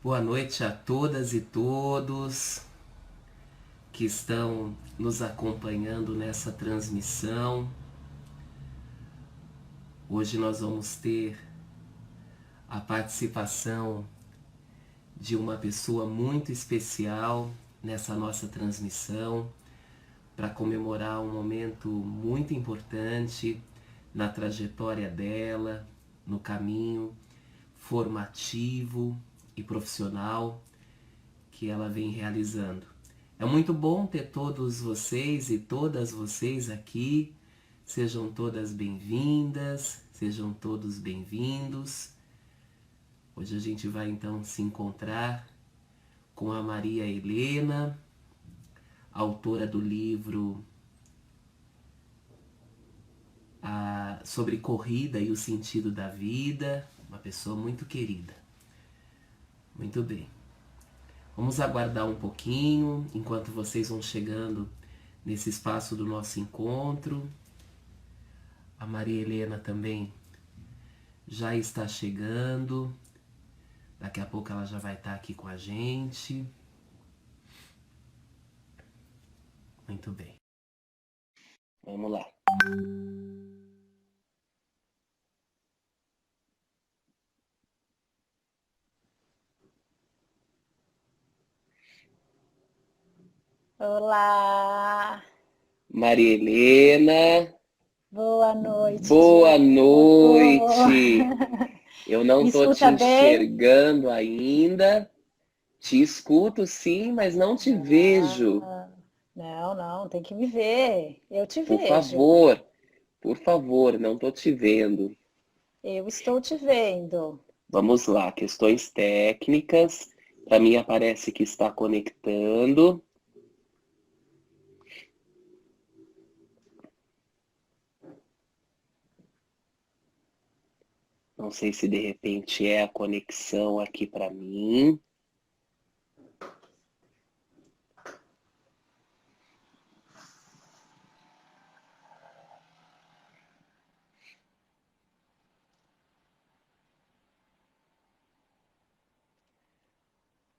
Boa noite a todas e todos que estão nos acompanhando nessa transmissão. Hoje nós vamos ter a participação de uma pessoa muito especial nessa nossa transmissão para comemorar um momento muito importante na trajetória dela, no caminho formativo e profissional que ela vem realizando. É muito bom ter todos vocês e todas vocês aqui. Sejam todas bem-vindas, sejam todos bem-vindos. Hoje a gente vai então se encontrar com a Maria Helena, autora do livro sobre corrida e o sentido da vida, uma pessoa muito querida. Muito bem. Vamos aguardar um pouquinho enquanto vocês vão chegando nesse espaço do nosso encontro. A Maria Helena também já está chegando. Daqui a pouco ela já vai estar aqui com a gente. Muito bem. Vamos lá. Olá! Maria Helena. Boa noite, Boa Diogo! noite! Eu não Me estou te escuta bem? enxergando ainda. Te escuto sim, mas não te vejo. Não, tem que me ver. Eu te Por vejo. favor, por favor, não estou te vendo. Eu estou te vendo. Vamos lá, questões técnicas. Para mim aparece que está conectando. Não sei se de repente é a conexão aqui para mim.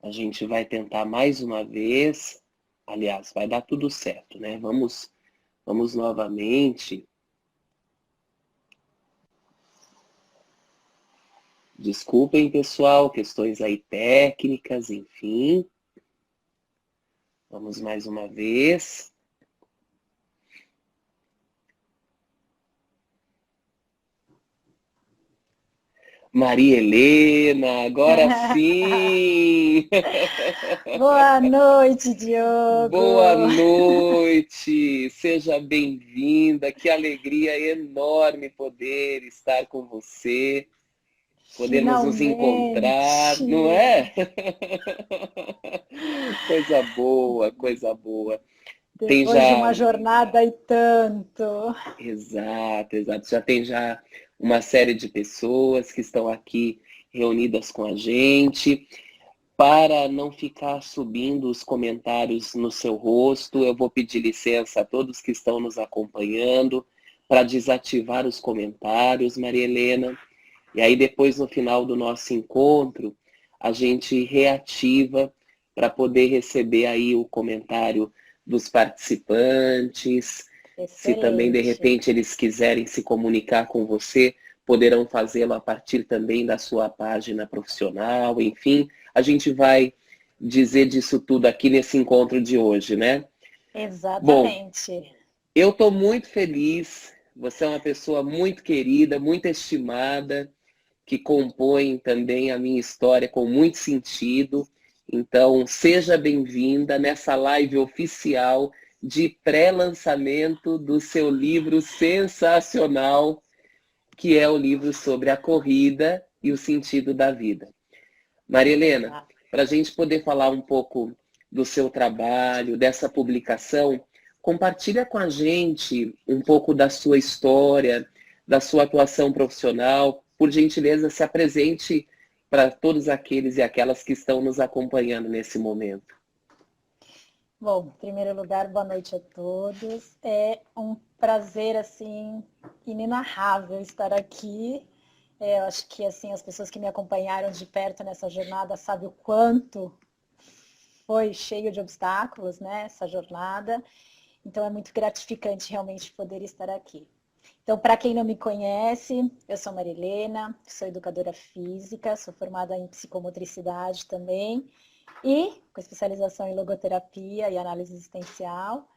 A gente vai tentar mais uma vez. Aliás, vai dar tudo certo, né? Vamos novamente. Desculpem, pessoal, questões aí técnicas, enfim. Vamos mais uma vez. Maria Helena, agora sim! Boa noite, Boa Diogo! noite! Seja bem-vinda. Que alegria enorme poder estar com você, podermos nos encontrar, não Finalmente! é? Coisa boa, coisa boa. Tem Depois de já. uma jornada e tanto. Exato, exato. Já tem já uma série de pessoas que estão aqui reunidas com a gente. Para não ficar subindo os comentários no seu rosto, eu vou pedir licença a todos que estão nos acompanhando para desativar os comentários, Maria Helena. E aí depois, no final do nosso encontro, a gente reativa para poder receber aí o comentário dos participantes. Se também, de Excelente. repente, eles quiserem se comunicar com você, poderão fazê-lo a partir também da sua página profissional, enfim. A gente vai dizer disso tudo aqui nesse encontro de hoje, né? Bom, Exatamente. eu estou muito feliz. Você é uma pessoa muito querida, muito estimada, que compõe também a minha história com muito sentido. Então, seja bem-vinda nessa live oficial de pré-lançamento do seu livro sensacional, que é o livro sobre a corrida e o sentido da vida. Maria Helena, Exato. para a gente poder falar um pouco do seu trabalho, dessa publicação, compartilha com a gente um pouco da sua história, da sua atuação profissional. Por gentileza, se apresente para todos aqueles e aquelas que estão nos acompanhando nesse momento. Bom, em primeiro lugar, boa noite a todos. É um prazer, assim, inenarrável estar aqui Eu acho que assim as pessoas que me acompanharam de perto nessa jornada sabem o quanto foi cheio de obstáculos, né, essa jornada. Então é muito gratificante realmente poder estar aqui. Então, para quem não me conhece, eu sou Marilena, sou educadora física, sou formada em psicomotricidade também e com especialização em logoterapia e análise existencial.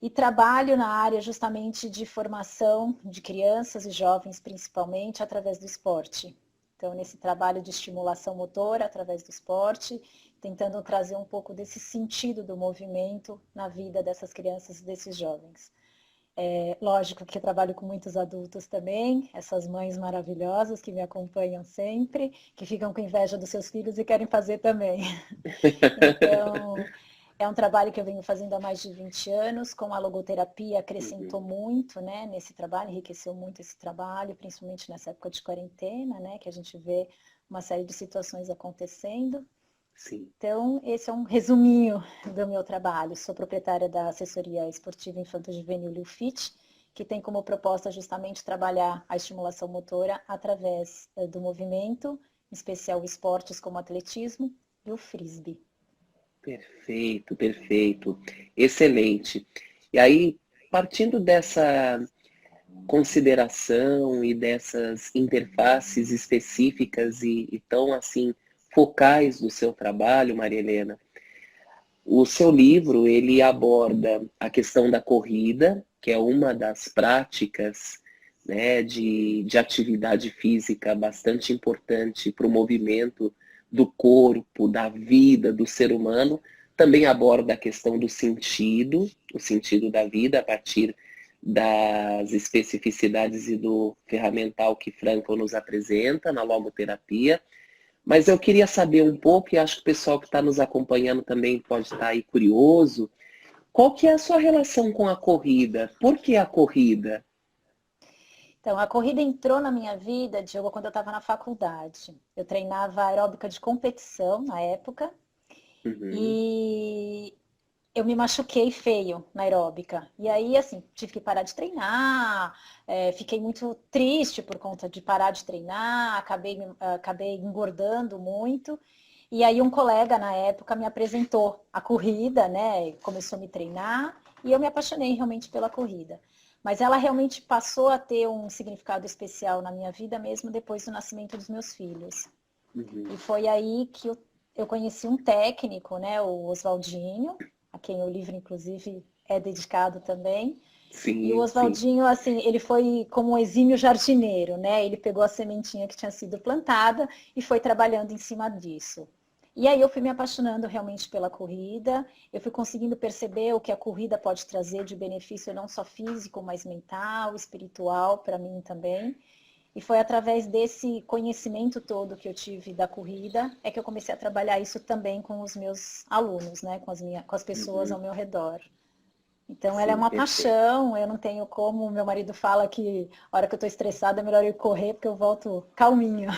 E trabalho na área justamente de formação de crianças e jovens, principalmente através do esporte. Então, nesse trabalho de estimulação motora através do esporte, tentando trazer um pouco desse sentido do movimento na vida dessas crianças e desses jovens. Lógico que eu trabalho com muitos adultos também, essas mães maravilhosas que me acompanham sempre, que ficam com inveja dos seus filhos e querem fazer também. Então, é um trabalho que eu venho fazendo há mais de 20 anos, com a logoterapia acrescentou muito, né, nesse trabalho, enriqueceu muito esse trabalho, principalmente nessa época de quarentena, né, que a gente vê uma série de situações acontecendo. Sim. Então, esse é um resuminho do meu trabalho. Sou proprietária da assessoria esportiva infanto-juvenil Liufit, que tem como proposta justamente trabalhar a estimulação motora através do movimento, em especial esportes como atletismo e o frisbee. Perfeito, perfeito. Excelente. E aí, partindo dessa consideração e dessas interfaces específicas e tão assim focais do seu trabalho, Maria Helena, o seu livro ele aborda a questão da corrida, que é uma das práticas, né, de atividade física bastante importante para o movimento do corpo, da vida, do ser humano. Também aborda a questão do sentido, o sentido da vida a partir das especificidades e do ferramental que Frankl nos apresenta na logoterapia. Mas eu queria saber um pouco, e acho que o pessoal que está nos acompanhando também pode estar aí curioso, qual que é a sua relação com a corrida? Por que a corrida? Então, a corrida entrou na minha vida, Diogo, quando eu estava na faculdade. Eu treinava aeróbica de competição na época Uhum, e eu me machuquei feio na aeróbica. E aí, assim, tive que parar de treinar, fiquei muito triste por conta de parar de treinar, acabei engordando muito. E aí um colega na época me apresentou a corrida, né? Começou a me treinar e eu me apaixonei realmente pela corrida. Mas ela realmente passou a ter um significado especial na minha vida mesmo depois do nascimento dos meus filhos. uhum. E foi aí que eu conheci um técnico, né, o Oswaldinho, a quem o livro, inclusive, é dedicado também. E o Sim, sim. Oswaldinho, assim, ele foi como um exímio jardineiro, né? Ele pegou a sementinha que tinha sido plantada e foi trabalhando em cima disso. E aí eu fui me apaixonando realmente pela corrida, eu fui conseguindo perceber o que a corrida pode trazer de benefício não só físico, mas mental, espiritual para mim também. E foi através desse conhecimento todo que eu tive da corrida é que eu comecei a trabalhar isso também com os meus alunos, né? Com as pessoas Uhum. ao meu redor. Então ela é Sim, uma perfeito. paixão, eu não tenho como, meu marido fala que a hora que eu estou estressada é melhor eu correr porque eu volto calminho.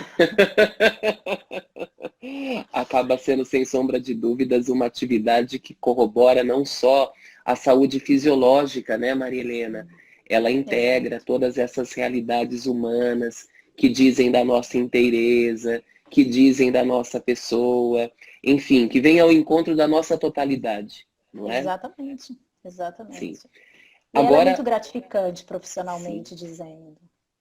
Acaba sendo, sem sombra de dúvidas, uma atividade que corrobora não só a saúde fisiológica, né, Maria Helena? Ela integra Exato. todas essas realidades humanas que dizem da nossa inteireza, que dizem da nossa pessoa, enfim, que vem ao encontro da nossa totalidade, não é? Exatamente, Sim. exatamente. E ela é muito Agora, gratificante sim, profissionalmente dizendo.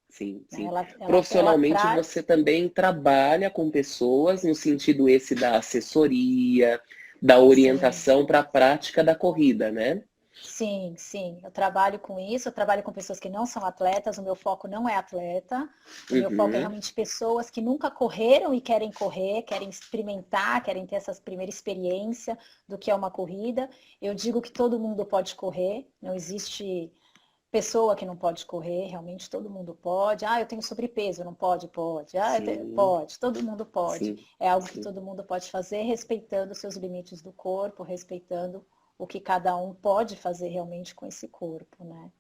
sim, Né? sim. Ela Profissionalmente, você traz. também trabalha com pessoas no sentido esse da assessoria, da Sim, orientação para a prática da corrida, né? sim, sim. Eu trabalho com isso, eu trabalho com pessoas que não são atletas, o meu foco não é atleta, o meu foco é Uhum, realmente pessoas que nunca correram e querem correr, querem experimentar, querem ter essa primeira experiência do que é uma corrida. Eu digo que todo mundo pode correr, não existe pessoa que não pode correr, realmente todo mundo pode. Ah, eu tenho sobrepeso, não pode? Pode. Ah, sim, pode, todo mundo pode. sim, É algo que sim. todo mundo pode fazer, respeitando os seus limites do corpo, respeitando o que cada um pode fazer realmente com esse corpo, né?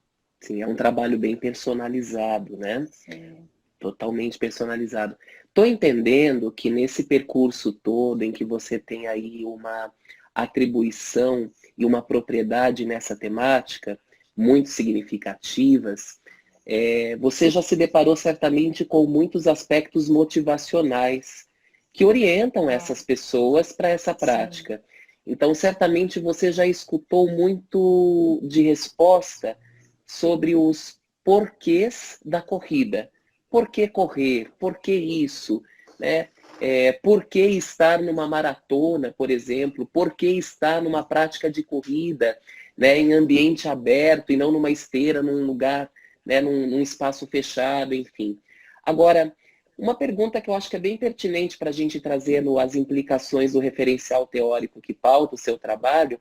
Sim, é um trabalho bem personalizado, né? Sim, Totalmente personalizado. Estou entendendo que nesse percurso todo em que você tem aí uma atribuição e uma propriedade nessa temática muito significativas, Você já se deparou certamente com muitos aspectos motivacionais que orientam essas pessoas para essa Sim. prática. Então, certamente você já escutou muito de resposta sobre os porquês da corrida. Por que correr? Por que isso? Né? Por que estar numa maratona, por exemplo? Por que estar numa prática de corrida, né, em ambiente aberto e não numa esteira, num lugar, né, num espaço fechado, enfim. Agora, uma pergunta que eu acho que é bem pertinente para a gente trazer as implicações do referencial teórico que pauta o seu trabalho.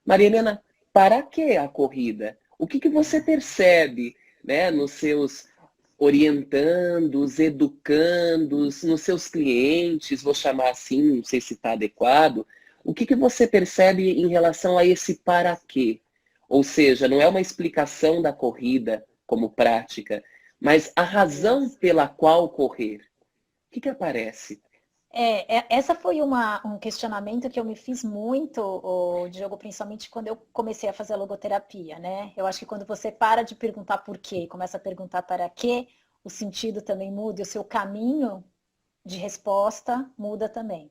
Maria Helena, para que a corrida? O que você percebe, né, nos seus orientandos, educandos, nos seus clientes, vou chamar assim, não sei se está adequado, o que você percebe em relação a esse para quê? Ou seja, não é uma explicação da corrida como prática, mas a razão Isso. pela qual correr. O que aparece? Essa foi um questionamento que eu me fiz muito, Diogo, principalmente quando eu comecei a fazer a logoterapia, né? Eu acho que quando você para de perguntar por quê, começa a perguntar para quê, o sentido também muda e o seu caminho de resposta muda também.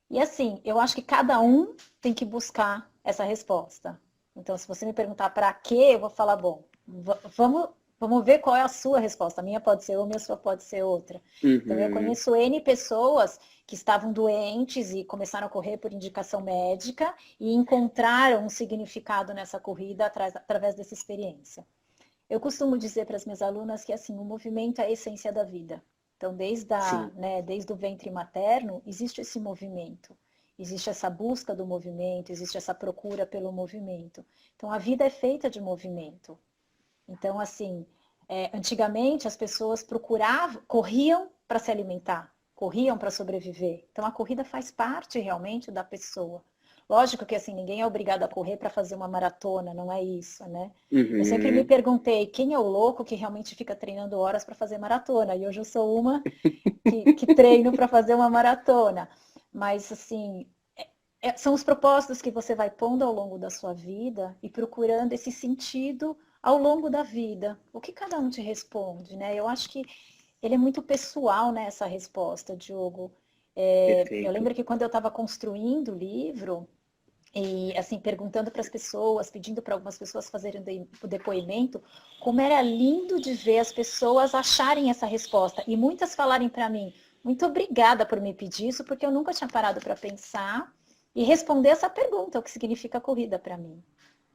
E assim, eu acho que cada um tem que buscar essa resposta. Então, se você me perguntar para quê, eu vou falar, bom, vamos ver qual é a sua resposta. A minha pode ser uma, a sua pode ser outra. Então, eu Uhum, conheço N pessoas que estavam doentes e começaram a correr por indicação médica e encontraram um significado nessa corrida através dessa experiência. Eu costumo dizer para as minhas alunas que assim, o movimento é a essência da vida. Então, sim, desde o ventre materno, existe esse movimento. Existe essa busca do movimento, existe essa procura pelo movimento. Então, a vida é feita de movimento. Então, assim, antigamente as pessoas procuravam, corriam para se alimentar, corriam para sobreviver. Então, a corrida faz parte realmente da pessoa. Lógico que assim, ninguém é obrigado a correr para fazer uma maratona, não é isso, né? Eu sempre me uhum, perguntei quem é o louco que realmente fica treinando horas para fazer maratona. E hoje eu sou uma que treino para fazer uma maratona. Mas assim, são os propósitos que você vai pondo ao longo da sua vida e procurando esse sentido ao longo da vida. O que cada um te responde, né? Eu acho que ele é muito pessoal, né, essa resposta, Diogo. Eu perfeito. lembro que quando eu estava construindo o livro, e assim, perguntando para as pessoas, pedindo para algumas pessoas fazerem o depoimento, como era lindo de ver as pessoas acharem essa resposta. E muitas falarem para mim, muito obrigada por me pedir isso, porque eu nunca tinha parado para pensar e responder essa pergunta, o que significa corrida para mim.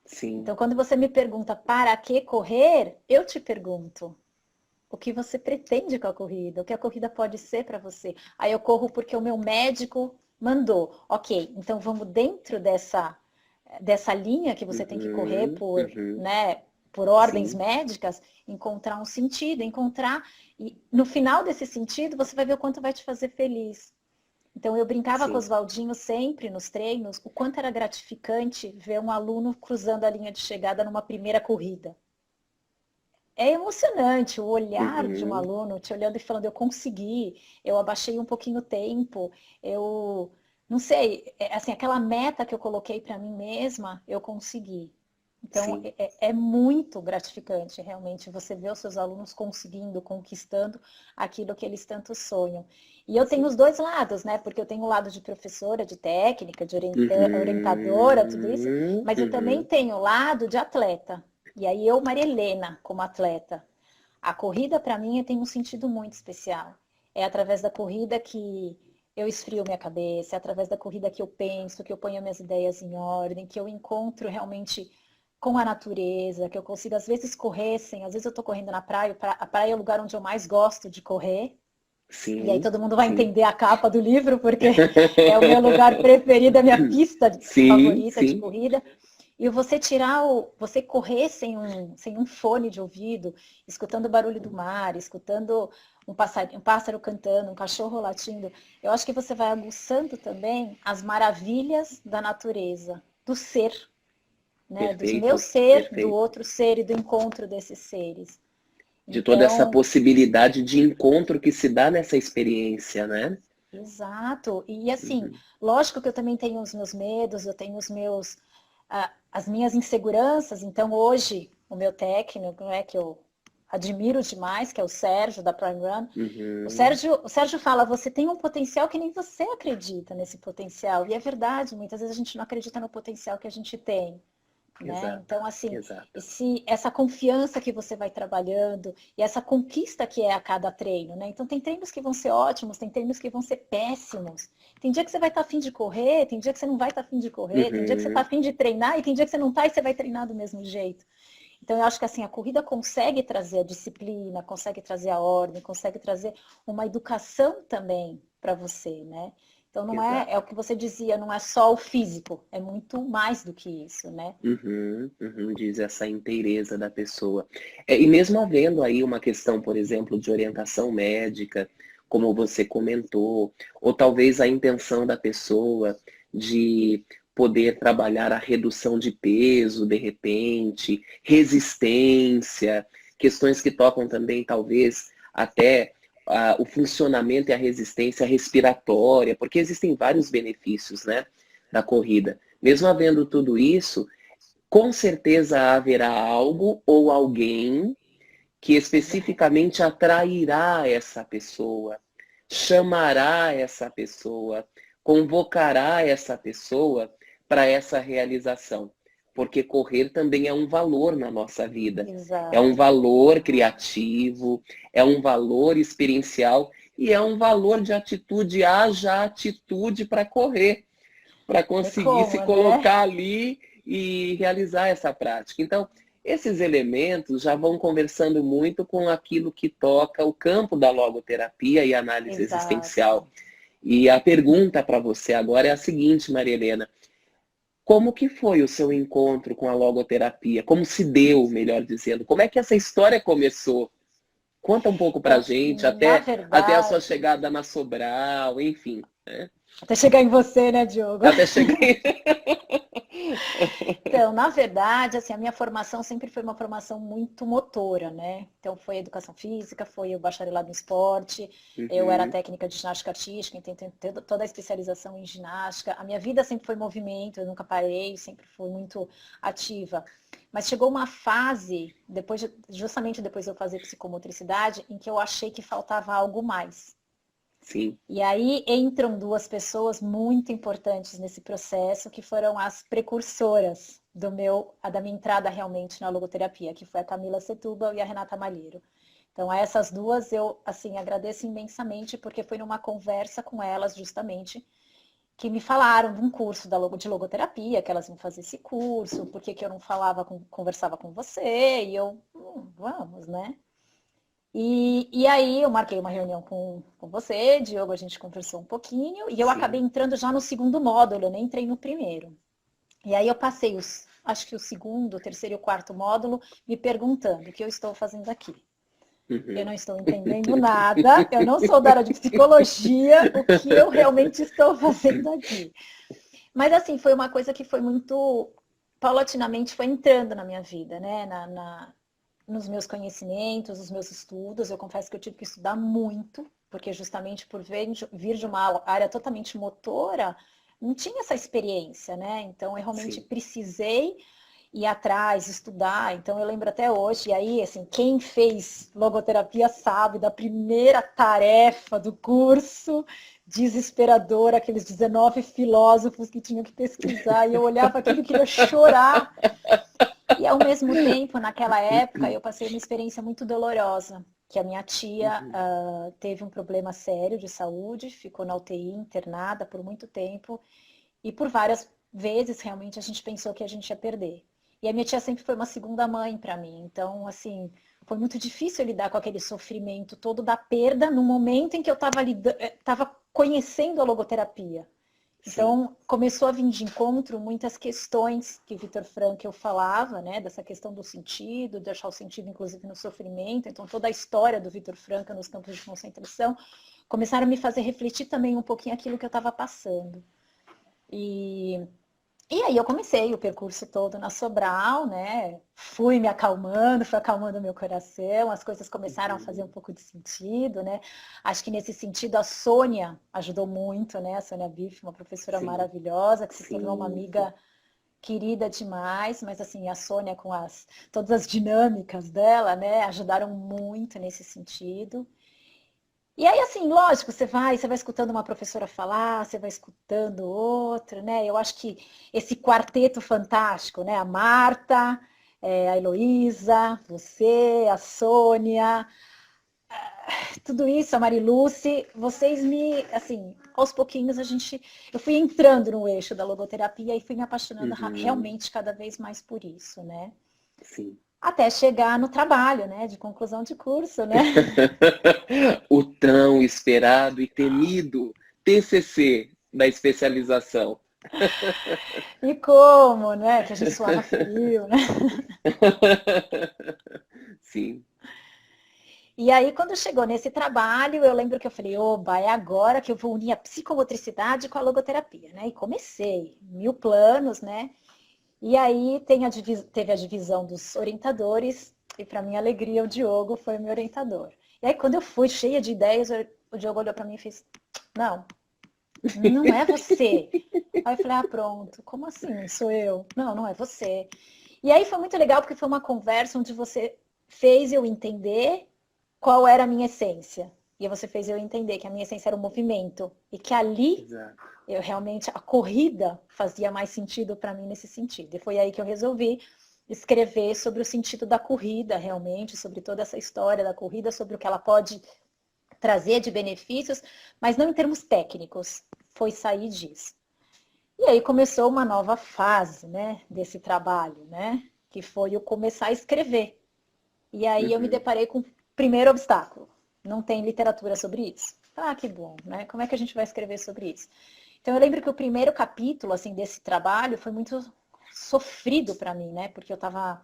Sim, Então, quando você me pergunta para que correr, eu te pergunto, o que você pretende com a corrida, o que a corrida pode ser para você. Aí eu corro porque o meu médico mandou. Ok, então vamos dentro dessa linha que você tem que correr uhum, por, uhum, né, por ordens sim, médicas, encontrar um sentido, e no final desse sentido você vai ver o quanto vai te fazer feliz. Então eu brincava com os sim. Valdinhos sempre nos treinos, o quanto era gratificante ver um aluno cruzando a linha de chegada numa primeira corrida. É emocionante o olhar de um Uhum, aluno te olhando e falando, eu consegui, eu abaixei um pouquinho o tempo, eu não sei, assim, aquela meta que eu coloquei para mim mesma, eu consegui. Então, sim. é muito gratificante, realmente, você ver os seus alunos conseguindo, conquistando aquilo que eles tanto sonham. E eu tenho os Sim. dois lados, né? Porque eu tenho o lado de professora, de técnica, de orientadora, tudo isso, Uhum, mas eu também uhum, tenho o lado de atleta. E aí eu, Maria Helena, como atleta, a corrida para mim tem um sentido muito especial. É através da corrida que eu esfrio minha cabeça, é através da corrida que eu penso, que eu ponho minhas ideias em ordem, que eu encontro realmente com a natureza, que eu consigo às vezes correr sem, às vezes eu estou correndo na praia, a praia é o lugar onde eu mais gosto de correr, e aí sim, todo mundo vai sim. entender a capa do livro, porque é o meu lugar preferido, a minha pista Sim, favorita de sim, corrida. E você correr sem um fone de ouvido, escutando o barulho do mar, escutando um pássaro cantando, um cachorro latindo, eu acho que você vai aguçando também as maravilhas da natureza, do ser, né? Do meu perfeito, ser, do perfeito. outro ser e do encontro desses seres. De toda essa Então, possibilidade de encontro que se dá nessa experiência, né? exato. E assim, Uhum, lógico que eu também tenho os meus medos, eu tenho as minhas inseguranças. Então hoje o meu técnico, né, que eu admiro demais, que é o Sérgio, da Prime Run. O Uhum. Sérgio fala, você tem um potencial que nem você acredita nesse potencial. E é verdade, muitas vezes a gente não acredita no potencial que a gente tem. Né? Exato, Então, assim, exato. essa confiança que você vai trabalhando e essa conquista que é a cada treino, né? Então, tem treinos que vão ser ótimos, tem treinos que vão ser péssimos. Tem dia que você vai estar a fim de correr, tem dia que você não vai estar a fim de correr, tem dia que você está a Uhum. fim de treinar e tem dia que você não está e você vai treinar do mesmo jeito. Então, eu acho que assim, a corrida consegue trazer a disciplina, consegue trazer a ordem, consegue trazer uma educação também para você, né? Então, não é, Exato. é o que você dizia, não é só o físico, é muito mais do que isso, né? Uhum, uhum, diz essa inteireza da pessoa. E mesmo havendo aí uma questão, por exemplo, de orientação médica, como você comentou, ou talvez a intenção da pessoa de poder trabalhar a redução de peso, de repente, resistência, questões que tocam também, talvez, até o funcionamento e a resistência respiratória, porque existem vários benefícios, né, da corrida. Mesmo havendo tudo isso, com certeza haverá algo ou alguém que Exato. especificamente atrairá essa pessoa, chamará essa pessoa, convocará essa pessoa para essa realização. Porque correr também é um valor na nossa vida. É um Exato. valor criativo, é um valor experiencial e é um valor de atitude. Haja atitude para correr, para É conseguir se como, né? colocar ali e realizar essa prática. Então, esses elementos já vão conversando muito com aquilo que toca o campo da logoterapia e análise existencial. Exato. E a pergunta para você agora é a seguinte, Maria Helena: como que foi o seu encontro com a logoterapia? Como se deu, melhor dizendo? Como é que essa história começou? Conta um pouco para a Então, gente, na até a sua verdade, chegada na Sobral, enfim. Né? até chegar em você, né, Diogo? Até chegar. Então, na verdade, assim, a minha formação sempre foi uma formação muito motora, né? Então, foi educação física, foi o bacharelado em esporte, eu era Uhum, técnica de ginástica artística, então tenho toda a especialização em ginástica. A minha vida sempre foi movimento, eu nunca parei, sempre fui muito ativa. Mas chegou uma fase, justamente depois de eu fazer psicomotricidade, em que eu achei que faltava algo mais. sim. E aí entram duas pessoas muito importantes nesse processo, que foram as precursoras da minha entrada realmente na logoterapia, que foi a Camila Setúbal e a Renata Malheiro. Então, a essas duas eu, assim, agradeço imensamente, porque foi numa conversa com elas, justamente, que me falaram de um curso de logoterapia, que elas iam fazer esse curso, por que eu não conversava com você, e eu, vamos, né? E aí eu marquei uma reunião com você, Diogo, a gente conversou um pouquinho, e eu acabei Sim. entrando já no segundo módulo, eu nem entrei no primeiro. E aí eu passei acho que o segundo, o terceiro e o quarto módulo, me perguntando o que eu estou fazendo aqui. Eu Uhum. não estou entendendo nada, eu não sou da área de psicologia, o que eu realmente estou fazendo aqui. Mas assim, foi uma coisa que foi muito, paulatinamente foi entrando na minha vida, né? Nos meus conhecimentos, nos meus estudos. Eu confesso que eu tive que estudar muito, porque justamente por vir de uma área totalmente motora, não tinha essa experiência, né? Então eu realmente Sim. precisei ir atrás, estudar. Então eu lembro até hoje, e aí, assim, quem fez logoterapia sabe da primeira tarefa do curso, desesperadora, aqueles 19 filósofos que tinham que pesquisar, e eu olhava aquilo e queria chorar. E ao mesmo tempo, naquela época, eu passei uma experiência muito dolorosa, que a minha tia Uhum. teve um problema sério de saúde, ficou na UTI internada por muito tempo, e por várias vezes realmente a gente pensou que a gente ia perder. E a minha tia sempre foi uma segunda mãe para mim, então assim, foi muito difícil lidar com aquele sofrimento todo da perda no momento em que eu estava conhecendo a logoterapia. Sim. Então, começou a vir de encontro muitas questões que Viktor Frankl falava, né, dessa questão do sentido, de achar o sentido, inclusive, no sofrimento. Então, toda a história do Viktor Frankl nos campos de concentração começaram a me fazer refletir também um pouquinho aquilo que eu estava passando. E e aí eu comecei o percurso todo na Sobral, né? Fui me acalmando, fui acalmando meu coração, as coisas começaram a fazer um Uhum. pouco de sentido, né? Acho que nesse sentido a Sônia ajudou muito, né? A Sônia Biff, uma professora Sim. maravilhosa, que se tornou uma Sim. amiga querida demais, mas assim, a Sônia com todas as dinâmicas dela, né, ajudaram muito nesse sentido. E aí, assim, lógico, você vai escutando uma professora falar, você vai escutando outra, né? Eu acho que esse quarteto fantástico, né? A Marta, a Heloísa, você, a Sônia, tudo isso, a Mariluce, vocês assim, aos pouquinhos eu fui entrando no eixo da logoterapia e fui me apaixonando Uhum, realmente cada vez mais por isso, né? sim. Até chegar no trabalho, né? De conclusão de curso, né? O tão esperado e temido TCC da especialização. E como, né? Que a gente suava frio, né? Sim. E aí, quando chegou nesse trabalho, eu lembro que eu falei, oba, é agora que eu vou unir a psicomotricidade com a logoterapia, né? E comecei, 1000 planos, né? E aí teve a divisão dos orientadores, e para minha alegria, o Diogo foi o meu orientador. E aí, quando eu fui cheia de ideias, o Diogo olhou para mim e fez, não, não é você. Aí eu falei, ah, pronto, como assim, não sou eu? Não, não é você. E aí foi muito legal, porque foi uma conversa onde você fez eu entender qual era a minha essência. E você fez eu entender que a minha essência era o movimento. E que ali, Exato. eu realmente, a corrida fazia mais sentido para mim nesse sentido. E foi aí que eu resolvi escrever sobre o sentido da corrida, realmente, sobre toda essa história da corrida, sobre o que ela pode trazer de benefícios, mas não em termos técnicos. Foi sair disso. E aí começou uma nova fase, né, desse trabalho, né, que foi o começar a escrever. E aí eu me Uhum. deparei com o primeiro obstáculo. Não tem literatura sobre isso. Ah, que bom, né? Como é que a gente vai escrever sobre isso? Então eu lembro que o primeiro capítulo assim desse trabalho foi muito sofrido para mim, né? Porque eu tava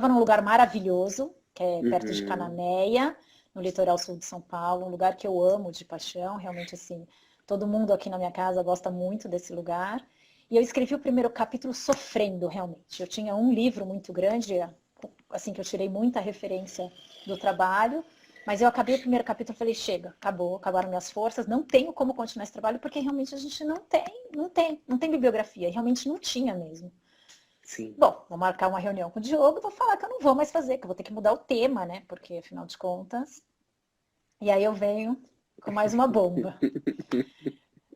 num lugar maravilhoso, que é perto de Uhum. Cananéia, no litoral sul de São Paulo, um lugar que eu amo de paixão, realmente assim, todo mundo aqui na minha casa gosta muito desse lugar. E eu escrevi o primeiro capítulo sofrendo, realmente. Eu tinha um livro muito grande, assim, que eu tirei muita referência do trabalho, mas eu acabei o primeiro capítulo e falei, chega, acabou, acabaram minhas forças, não tenho como continuar esse trabalho, porque realmente a gente não tem bibliografia, e realmente não tinha mesmo. Sim. Bom, vou marcar uma reunião com o Diogo, vou falar que eu não vou mais fazer, que eu vou ter que mudar o tema, né? Porque, afinal de contas. E aí eu venho com mais uma bomba.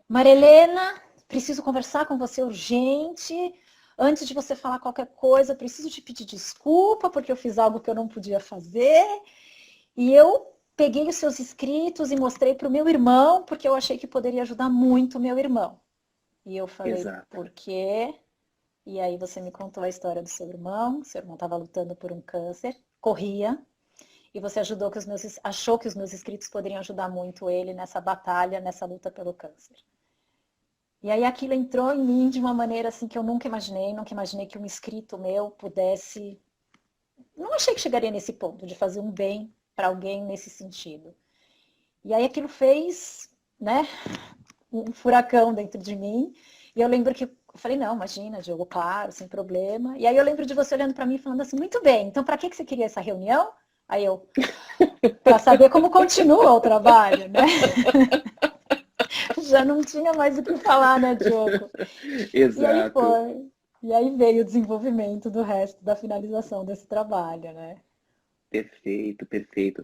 Marilena, preciso conversar com você urgente. Antes de você falar qualquer coisa, preciso te pedir desculpa, porque eu fiz algo que eu não podia fazer. E eu peguei os seus escritos e mostrei para o meu irmão, porque eu achei que poderia ajudar muito o meu irmão. E eu falei, Exato. por quê? E aí você me contou a história do seu irmão estava lutando por um câncer, corria, e você achou que os meus escritos poderiam ajudar muito ele nessa batalha, nessa luta pelo câncer. E aí aquilo entrou em mim de uma maneira assim que eu nunca imaginei que um escrito meu pudesse. Não achei que chegaria nesse ponto de fazer um bem para alguém nesse sentido. E aí aquilo fez, né, um furacão dentro de mim. E eu lembro que eu falei, não, imagina, Diogo, claro, sem problema. E aí eu lembro de você olhando para mim e falando assim, muito bem, então para que você queria essa reunião? Aí eu, para saber como continua o trabalho, né? Já não tinha mais o que falar, né, Diogo? E aí Exato. foi. E aí veio o desenvolvimento do resto da finalização desse trabalho, né? Perfeito, perfeito.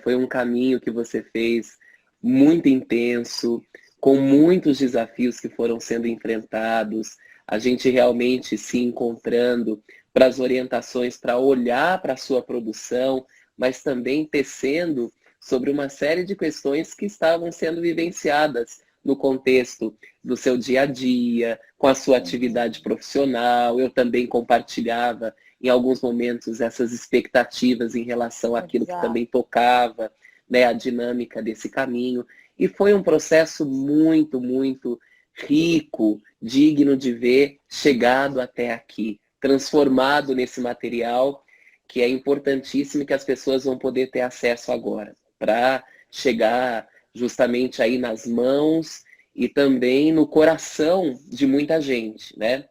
Foi um caminho que você fez muito intenso, com muitos desafios que foram sendo enfrentados, a gente realmente se encontrando para as orientações, para olhar para a sua produção, mas também tecendo sobre uma série de questões que estavam sendo vivenciadas no contexto do seu dia a dia, com a sua atividade Uhum. profissional. Eu também compartilhava em alguns momentos essas expectativas em relação àquilo que Exato. também tocava, né, a dinâmica desse caminho. E foi um processo muito, muito rico, digno de ver chegado até aqui, transformado nesse material que é importantíssimo e que as pessoas vão poder ter acesso agora, para chegar justamente aí nas mãos e também no coração de muita gente, né?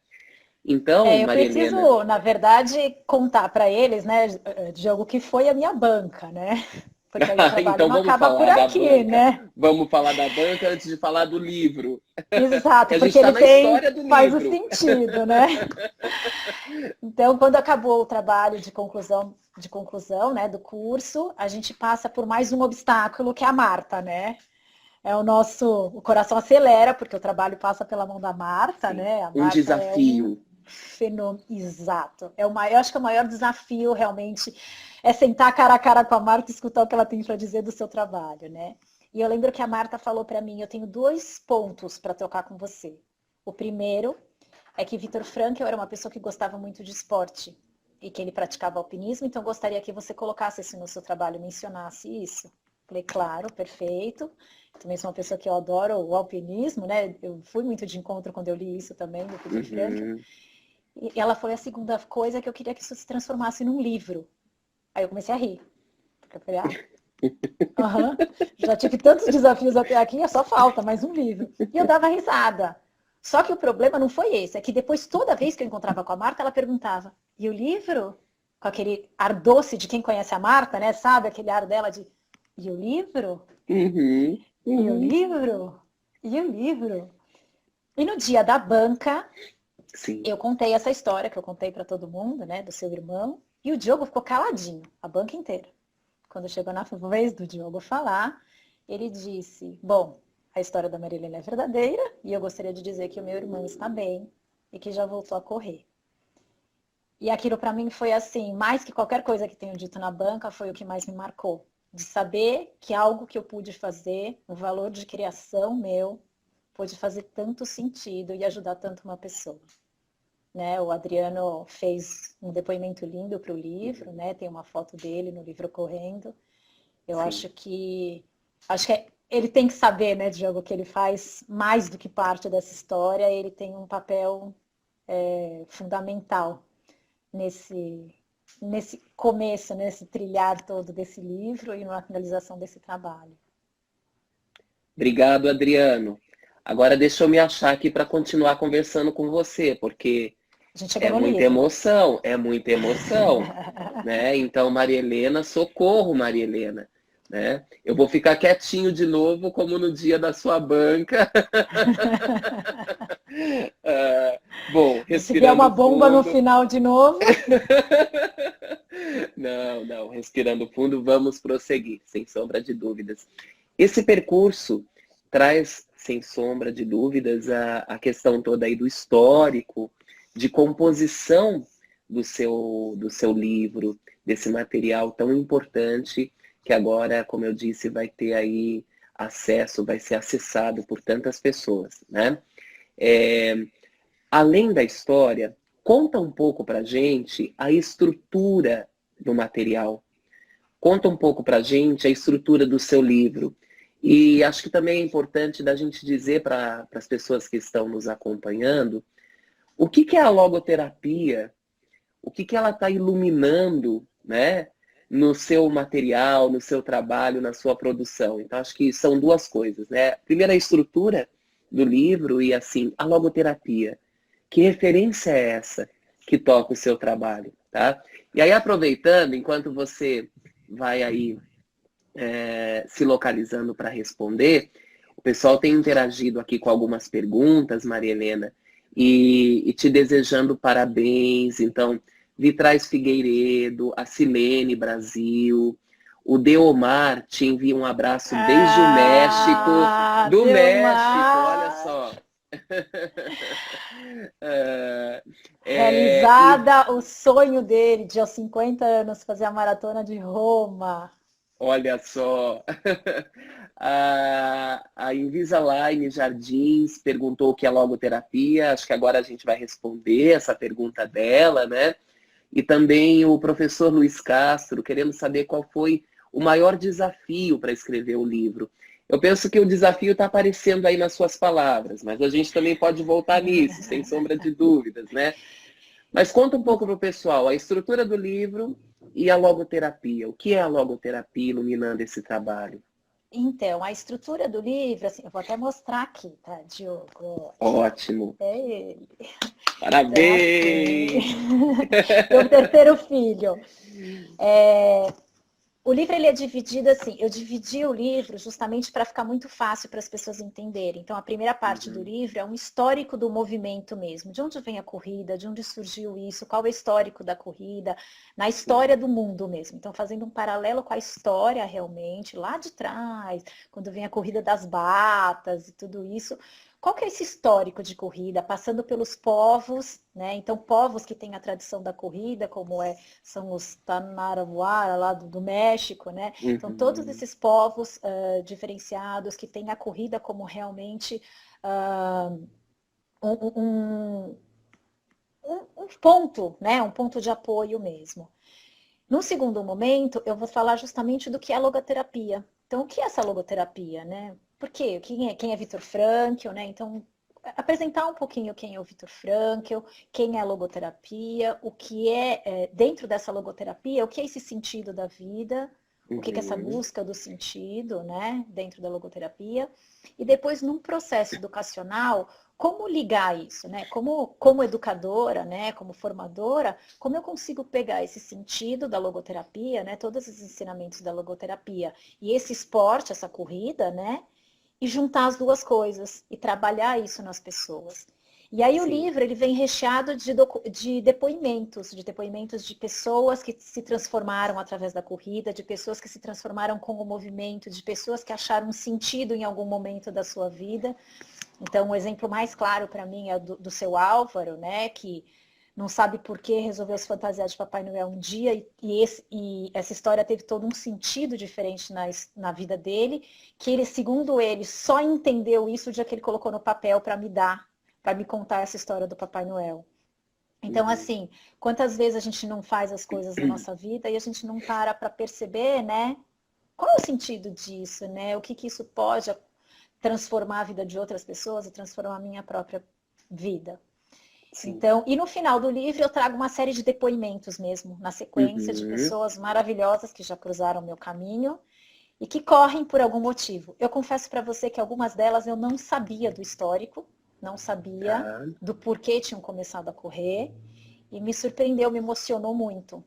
Então, Eu Maria Helena, preciso, na verdade, contar para eles, né, Diogo, que foi a minha banca, né? Porque aí o trabalho Então não vamos acaba por falar da aqui, banca. né? Vamos falar da banca antes de falar do livro. Exato, Que a gente porque está ele na tem, história do faz o livro. sentido, né? Então, quando acabou o trabalho de conclusão, né, do curso, a gente passa por mais um obstáculo, que é a Marta, né? O coração acelera, porque o trabalho passa pela mão da Marta, Sim. né? A Um Marta é um desafio. fenômeno, exato. Eu acho que o maior desafio realmente é sentar cara a cara com a Marta e escutar o que ela tem para dizer do seu trabalho, né? E eu lembro que a Marta falou para mim, eu tenho 2 pontos para trocar com você. O primeiro é que Vitor Frankl era uma pessoa que gostava muito de esporte e que ele praticava alpinismo, então gostaria que você colocasse isso no seu trabalho, mencionasse isso. Falei, claro, perfeito. Também sou uma pessoa que eu adoro o alpinismo, né? Eu fui muito de encontro quando eu li isso também, do Vitor Frankl. Uhum. E ela foi a segunda coisa que eu queria que isso se transformasse num livro. Aí eu comecei a rir. Porque eu falei, já tive tantos desafios até aqui, é só falta mais um livro. E eu dava risada. Só que o problema não foi esse, é que depois, toda vez que eu encontrava com a Marta, ela perguntava, e o livro? Com aquele ar doce de quem conhece a Marta, né? Sabe aquele ar dela de, e o livro? Uhum. E o Uhum. livro? E o livro? E no dia da banca, Sim. eu contei essa história que eu contei para todo mundo, né? Do seu irmão. E o Diogo ficou caladinho, a banca inteira. Quando chegou na vez do Diogo falar, ele disse, bom, a história da Marilena é verdadeira e eu gostaria de dizer que o meu irmão está bem e que já voltou a correr. E aquilo para mim foi assim, mais que qualquer coisa que tenho dito na banca, foi o que mais me marcou. De saber que algo que eu pude fazer, o valor de criação meu, pôde fazer tanto sentido e ajudar tanto uma pessoa. Né? O Adriano fez um depoimento lindo para o livro, né? Tem uma foto dele no livro correndo. Eu Sim. acho que ele tem que saber, né, Diogo, que ele faz mais do que parte dessa história, ele tem um papel fundamental nesse começo, nesse trilhar todo desse livro e na finalização desse trabalho. Obrigado, Adriano. Agora deixa eu me achar aqui para continuar conversando com você, porque A gente chegou no livro. é muita emoção, né? Então, Maria Helena, socorro, Maria Helena, né? Eu vou ficar quietinho de novo, como no dia da sua banca. Bom, Se vier uma respirando bomba no fundo. final de novo. Não, não, respirando fundo, vamos prosseguir, sem sombra de dúvidas. Esse percurso traz, sem sombra de dúvidas, a questão toda aí do histórico, de composição do seu livro, desse material tão importante, que agora, como eu disse, vai ter aí acesso, vai ser acessado por tantas pessoas, né? Além da história, conta um pouco pra gente a estrutura do material. Conta um pouco pra gente a estrutura do seu livro. E acho que também é importante da gente dizer para as pessoas que estão nos acompanhando o que é a logoterapia, o que ela está iluminando, né, no seu material, no seu trabalho, na sua produção. Então, acho que são 2 coisas, né? Primeiro, a estrutura do livro e, assim, a logoterapia. Que referência é essa que toca o seu trabalho, tá? E aí, aproveitando, enquanto você vai aí se localizando para responder, o pessoal tem interagido aqui com algumas perguntas, Maria Helena, e te desejando parabéns. Então, Vitrais Figueiredo, a Silene Brasil, o Deomar te envia um abraço desde o México. Do México, olha Delmar! só. É, e Realizada o sonho dele de aos 50 anos fazer a maratona de Roma. olha só. A Invisalign Jardins perguntou o que é logoterapia. Acho que agora a gente vai responder essa pergunta dela, né? E também o professor Luiz Castro, querendo saber qual foi o maior desafio para escrever o livro. Eu penso que o desafio está aparecendo aí nas suas palavras, mas a gente também pode voltar nisso, sem sombra de dúvidas, né? Mas conta um pouco para o pessoal a estrutura do livro e a logoterapia. O que é a logoterapia iluminando esse trabalho? Então, a estrutura do livro, assim, eu vou até mostrar aqui, tá, Diogo? Ótimo. É ele. Então, assim, Parabéns! meu terceiro filho. O livro ele é dividido assim, eu dividi o livro justamente para ficar muito fácil para as pessoas entenderem. Então, a primeira parte do livro é um histórico do movimento mesmo. De onde vem a corrida, de onde surgiu isso, qual é o histórico da corrida, na história do mundo mesmo. Então, fazendo um paralelo com a história realmente, lá de trás, quando vem a corrida das batas e tudo isso. Qual que é esse histórico de corrida, passando pelos povos, né? Então, povos que têm a tradição da corrida, como são os Tanaraguara, lá do México, né? Então, todos esses povos diferenciados que têm a corrida como realmente um ponto, né? Um ponto de apoio mesmo. No segundo momento, eu vou falar justamente do que é a logoterapia. Então, o que é essa logoterapia, né? Por quê? Quem é Viktor Frankl, né? Então, apresentar um pouquinho quem é o Viktor Frankl, quem é a logoterapia, o que dentro dessa logoterapia, o que é esse sentido da vida, o que é essa busca do sentido, né, dentro da logoterapia, e depois num processo educacional, como ligar isso, né, como educadora, né, como formadora, como eu consigo pegar esse sentido da logoterapia, né, todos esses ensinamentos da logoterapia, e esse esporte, essa corrida, né, e juntar as duas coisas e trabalhar isso nas pessoas. E aí o livro ele vem recheado de depoimentos de pessoas que se transformaram através da corrida, de pessoas que se transformaram com o movimento, de pessoas que acharam um sentido em algum momento da sua vida. Então, o exemplo mais claro para mim é do seu Álvaro, né, que não sabe por que resolveu se fantasiar de Papai Noel um dia, e essa história teve todo um sentido diferente na vida dele, que ele, segundo ele, só entendeu isso o dia que ele colocou no papel para me contar essa história do Papai Noel. Então, assim, quantas vezes a gente não faz as coisas na nossa vida e a gente não para perceber, né? Qual é o sentido disso, né? O que isso pode transformar a vida de outras pessoas e transformar a minha própria vida. Sim. Então, e no final do livro eu trago uma série de depoimentos mesmo, na sequência, de pessoas maravilhosas que já cruzaram o meu caminho e que correm por algum motivo. Eu confesso para você que algumas delas eu não sabia do histórico, não sabia do porquê tinham começado a correr, e me surpreendeu, me emocionou muito.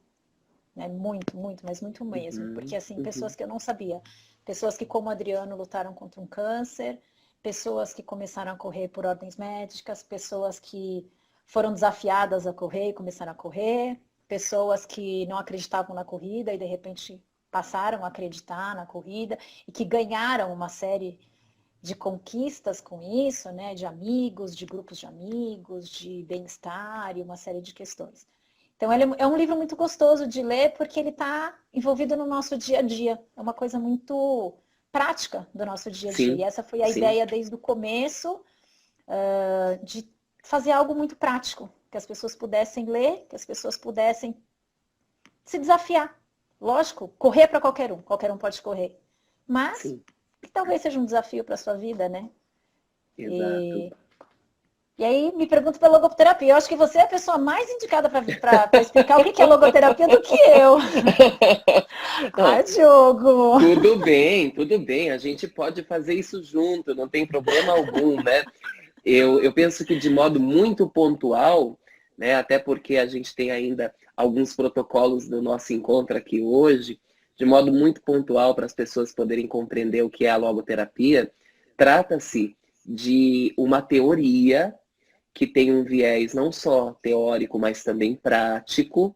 Né? Muito, muito, mas muito mesmo. Porque, assim, pessoas que eu não sabia. Pessoas que, como o Adriano, lutaram contra um câncer, pessoas que começaram a correr por ordens médicas, pessoas que foram desafiadas a correr e começaram a correr, pessoas que não acreditavam na corrida e, de repente, passaram a acreditar na corrida e que ganharam uma série de conquistas com isso, né? De amigos, de grupos de amigos, de bem-estar e uma série de questões. Então, ele é um livro muito gostoso de ler porque ele está envolvido no nosso dia a dia. É uma coisa muito prática do nosso dia a dia. E essa foi a ideia desde o começo, de fazer algo muito prático. Que as pessoas pudessem ler, que as pessoas pudessem se desafiar. Lógico, correr para qualquer um pode correr. Mas talvez seja um desafio para a sua vida, né? Exato. E aí me pergunto pela logoterapia. Eu acho que você é a pessoa mais indicada para explicar o que é logoterapia do que eu. Diogo! Tudo bem. A gente pode fazer isso junto, não tem problema algum, né? Eu penso que de modo muito pontual, né? Até porque a gente tem ainda alguns protocolos do nosso encontro aqui hoje, de modo muito pontual para as pessoas poderem compreender o que é a logoterapia, trata-se de uma teoria que tem um viés não só teórico, mas também prático,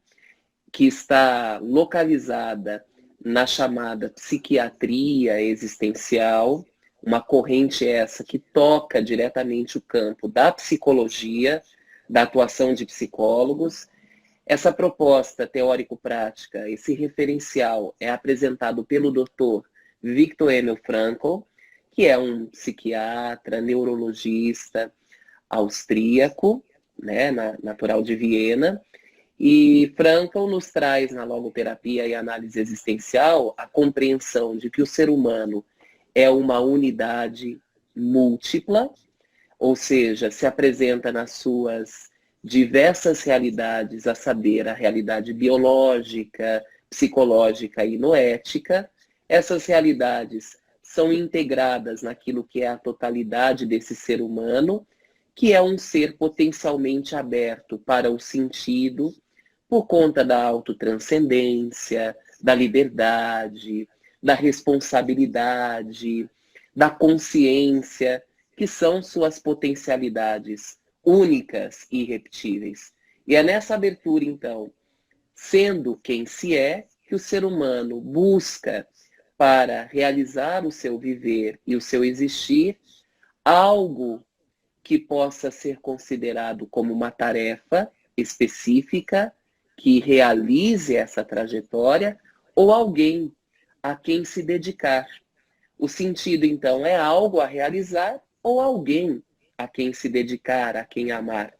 que está localizada na chamada psiquiatria existencial, uma corrente essa que toca diretamente o campo da psicologia, da atuação de psicólogos. Essa proposta teórico-prática, esse referencial é apresentado pelo Dr. Viktor Emil Frankl, que é um psiquiatra, neurologista, austríaco, né, natural de Viena, e Frankl nos traz na logoterapia e análise existencial a compreensão de que o ser humano é uma unidade múltipla, ou seja, se apresenta nas suas diversas realidades, a saber, a realidade biológica, psicológica e noética. Essas realidades são integradas naquilo que é a totalidade desse ser humano, que é um ser potencialmente aberto para o sentido, por conta da autotranscendência, da liberdade, da responsabilidade, da consciência, que são suas potencialidades únicas e irrepetíveis. E é nessa abertura, então, sendo quem se é, que o ser humano busca para realizar o seu viver e o seu existir algo que possa ser considerado como uma tarefa específica que realize essa trajetória ou alguém a quem se dedicar. O sentido, então, é algo a realizar ou alguém a quem se dedicar, a quem amar.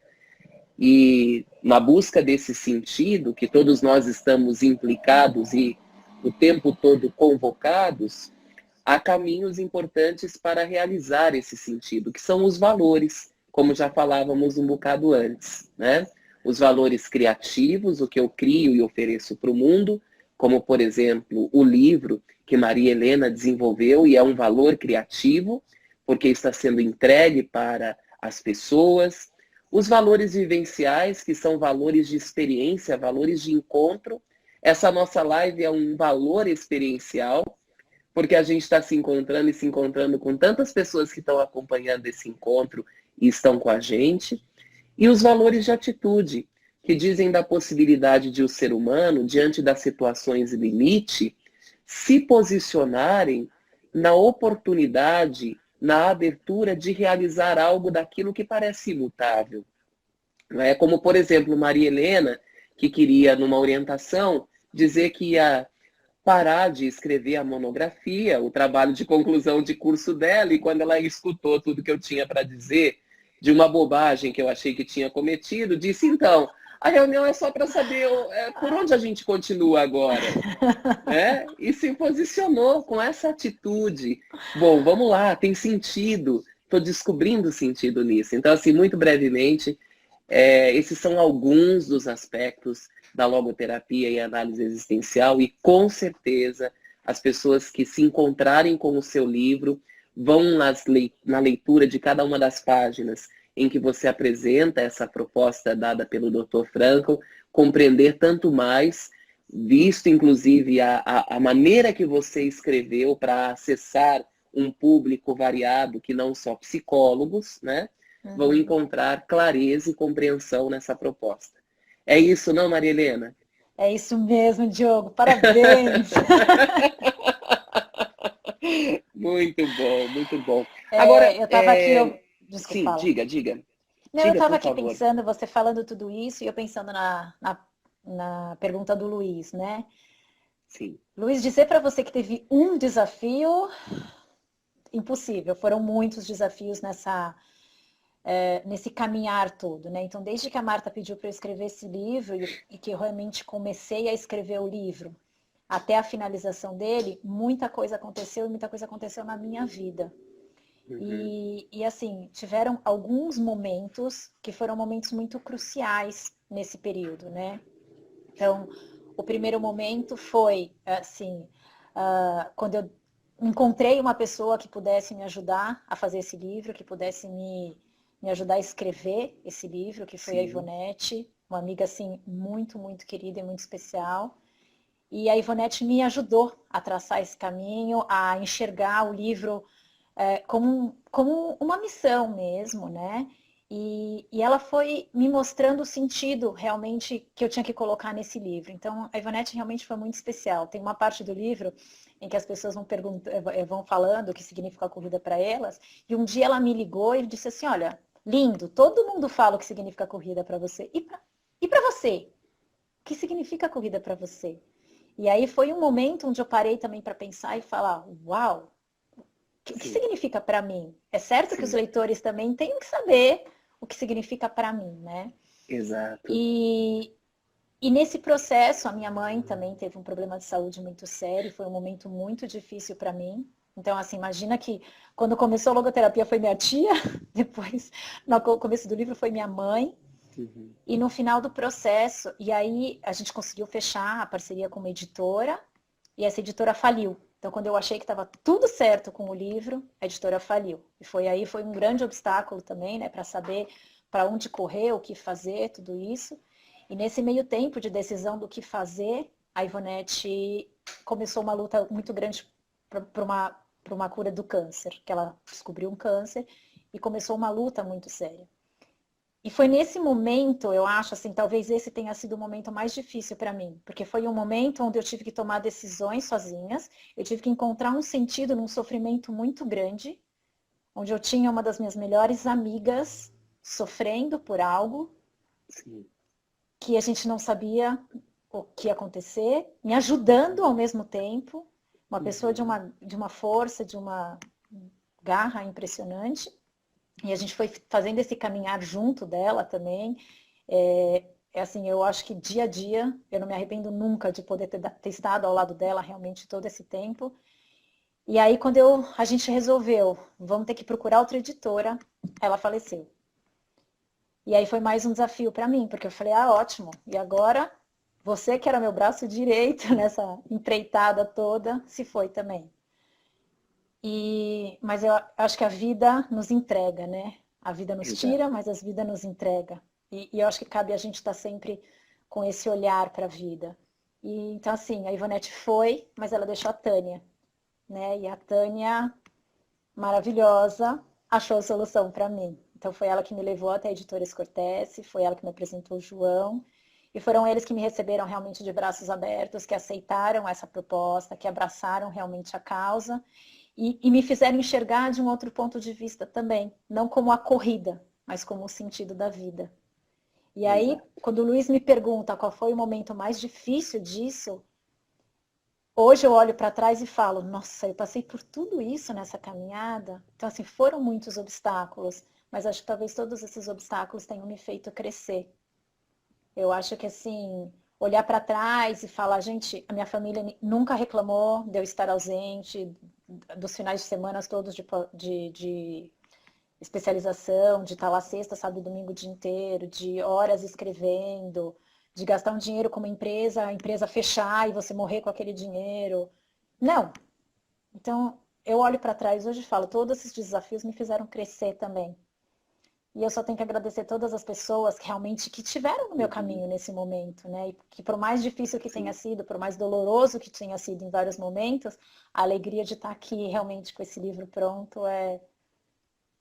E na busca desse sentido, que todos nós estamos implicados e o tempo todo convocados, há caminhos importantes para realizar esse sentido, que são os valores, como já falávamos um bocado antes, né? Os valores criativos, o que eu crio e ofereço para o mundo, como, por exemplo, o livro que Maria Helena desenvolveu e é um valor criativo, porque está sendo entregue para as pessoas. Os valores vivenciais, que são valores de experiência, valores de encontro. Essa nossa live é um valor experiencial, porque a gente está se encontrando e se encontrando com tantas pessoas que estão acompanhando esse encontro e estão com a gente. E os valores de atitude, que dizem da possibilidade de o ser humano, diante das situações limite, se posicionarem na oportunidade, na abertura de realizar algo daquilo que parece imutável. Não é? Como, por exemplo, Maria Helena, que queria, numa orientação, dizer que ia parar de escrever a monografia, o trabalho de conclusão de curso dela, e quando ela escutou tudo que eu tinha para dizer, de uma bobagem que eu achei que tinha cometido, disse, então, a reunião é só para saber por onde a gente continua agora. Né? E se posicionou com essa atitude. Bom, vamos lá, tem sentido. Estou descobrindo sentido nisso. Então, assim, muito brevemente, esses são alguns dos aspectos da logoterapia e análise existencial, e com certeza as pessoas que se encontrarem com o seu livro vão na leitura de cada uma das páginas em que você apresenta essa proposta dada pelo Dr. Frankl, compreender tanto mais, visto inclusive a maneira que você escreveu para acessar um público variado, que não só psicólogos, né? Vão encontrar clareza e compreensão nessa proposta. É isso, não, Maria Helena? É isso mesmo, Diogo. Parabéns! Muito bom, muito bom. Agora, eu estava aqui... Desculpa, sim, fala. diga. Não, eu Diga, estava por aqui favor. pensando, você falando tudo isso, e eu pensando na pergunta do Luiz, né? Sim. Luiz, dizer para você que teve um desafio, impossível. Foram muitos desafios nesse caminhar todo, né? Então, desde que a Marta pediu para eu escrever esse livro e que eu realmente comecei a escrever o livro até a finalização dele, muita coisa aconteceu e muita coisa aconteceu na minha vida. E assim, tiveram alguns momentos que foram momentos muito cruciais nesse período, né? Então, o primeiro momento foi, assim, quando eu encontrei uma pessoa que pudesse me ajudar a fazer esse livro, que pudesse me ajudar a escrever esse livro, que foi a Ivonete, uma amiga, assim, muito, muito querida e muito especial. E a Ivonete me ajudou a traçar esse caminho, a enxergar o livro como uma missão mesmo, né? E ela foi me mostrando o sentido realmente que eu tinha que colocar nesse livro. Então, a Ivonete realmente foi muito especial. Tem uma parte do livro em que as pessoas vão falando o que significa a corrida para elas, e um dia ela me ligou e disse assim, olha, lindo, todo mundo fala o que significa a corrida para você. E para você? O que significa a corrida para você? E aí foi um momento onde eu parei também para pensar e falar, uau, o que significa para mim? É certo que os leitores também têm que saber o que significa para mim, né? Exato. E nesse processo, a minha mãe também teve um problema de saúde muito sério, foi um momento muito difícil para mim. Então, assim, imagina que quando começou a logoterapia foi minha tia, depois, no começo do livro, foi minha mãe, e no final do processo, e aí a gente conseguiu fechar a parceria com uma editora, e essa editora faliu. Então, quando eu achei que estava tudo certo com o livro, a editora faliu. E foi um grande obstáculo também, né, para saber para onde correr, o que fazer, tudo isso. E nesse meio tempo de decisão do que fazer, a Ivonete começou uma luta muito grande para uma cura do câncer, que ela descobriu um câncer e começou uma luta muito séria. E foi nesse momento, eu acho, assim, talvez esse tenha sido o momento mais difícil para mim, porque foi um momento onde eu tive que tomar decisões sozinhas, eu tive que encontrar um sentido num sofrimento muito grande, onde eu tinha uma das minhas melhores amigas sofrendo por algo Sim. que a gente não sabia o que ia acontecer, me ajudando ao mesmo tempo, uma pessoa de uma força, de uma garra impressionante. E a gente foi fazendo esse caminhar junto dela também. Assim, eu acho que dia a dia, eu não me arrependo nunca de poder ter estado ao lado dela realmente todo esse tempo. E aí, quando a gente resolveu, vamos ter que procurar outra editora, ela faleceu. E aí foi mais um desafio para mim, porque eu falei, ótimo, e agora você que era meu braço direito nessa empreitada toda, se foi também. Mas eu acho que a vida nos entrega, né? A vida nos tira, mas a vida nos entrega. E eu acho que cabe a gente estar sempre com esse olhar para a vida. Então, assim, a Ivonete foi, mas ela deixou a Tânia, né? E a Tânia, maravilhosa, achou a solução para mim. Então, foi ela que me levou até a editora Escortece, foi ela que me apresentou o João. E foram eles que me receberam realmente de braços abertos, que aceitaram essa proposta, que abraçaram realmente a causa. E me fizeram enxergar de um outro ponto de vista também, não como a corrida, mas como o sentido da vida. E aí, quando o Luiz me pergunta qual foi o momento mais difícil disso, hoje eu olho para trás e falo, nossa, eu passei por tudo isso nessa caminhada. Então, assim, foram muitos obstáculos, mas acho que talvez todos esses obstáculos tenham me feito crescer. Eu acho que, assim, olhar para trás e falar, gente, a minha família nunca reclamou de eu estar ausente, dos finais de semana todos de especialização, de estar lá sexta, sábado e domingo o dia inteiro, de horas escrevendo, de gastar um dinheiro com uma empresa, a empresa fechar e você morrer com aquele dinheiro. Não. Então, eu olho para trás hoje e falo, todos esses desafios me fizeram crescer também. E eu só tenho que agradecer todas as pessoas que realmente que tiveram no meu caminho nesse momento, né? E que por mais difícil que tenha sido, por mais doloroso que tenha sido em vários momentos, a alegria de estar aqui realmente com esse livro pronto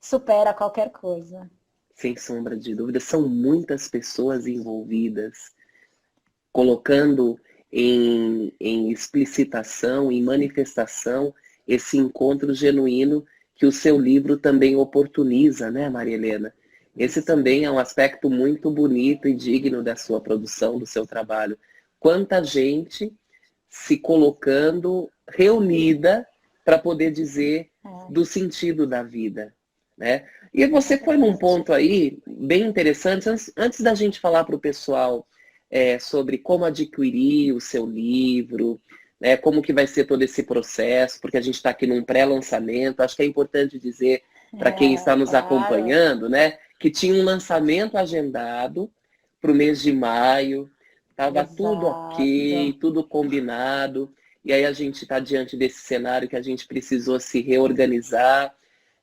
supera qualquer coisa. Sem sombra de dúvida, são muitas pessoas envolvidas, colocando em explicitação, em manifestação, esse encontro genuíno que o seu livro também oportuniza, né, Maria Helena? Esse também é um aspecto muito bonito e digno da sua produção, do seu trabalho. Quanta gente se colocando reunida para poder dizer do sentido da vida, né? E você foi num ponto aí bem interessante, antes da gente falar para o pessoal sobre como adquirir o seu livro, né, como que vai ser todo esse processo, porque a gente está aqui num pré-lançamento, acho que é importante dizer para quem está nos acompanhando, né, que tinha um lançamento agendado para o mês de maio, estava tudo ok, tudo combinado, e aí a gente está diante desse cenário que a gente precisou se reorganizar,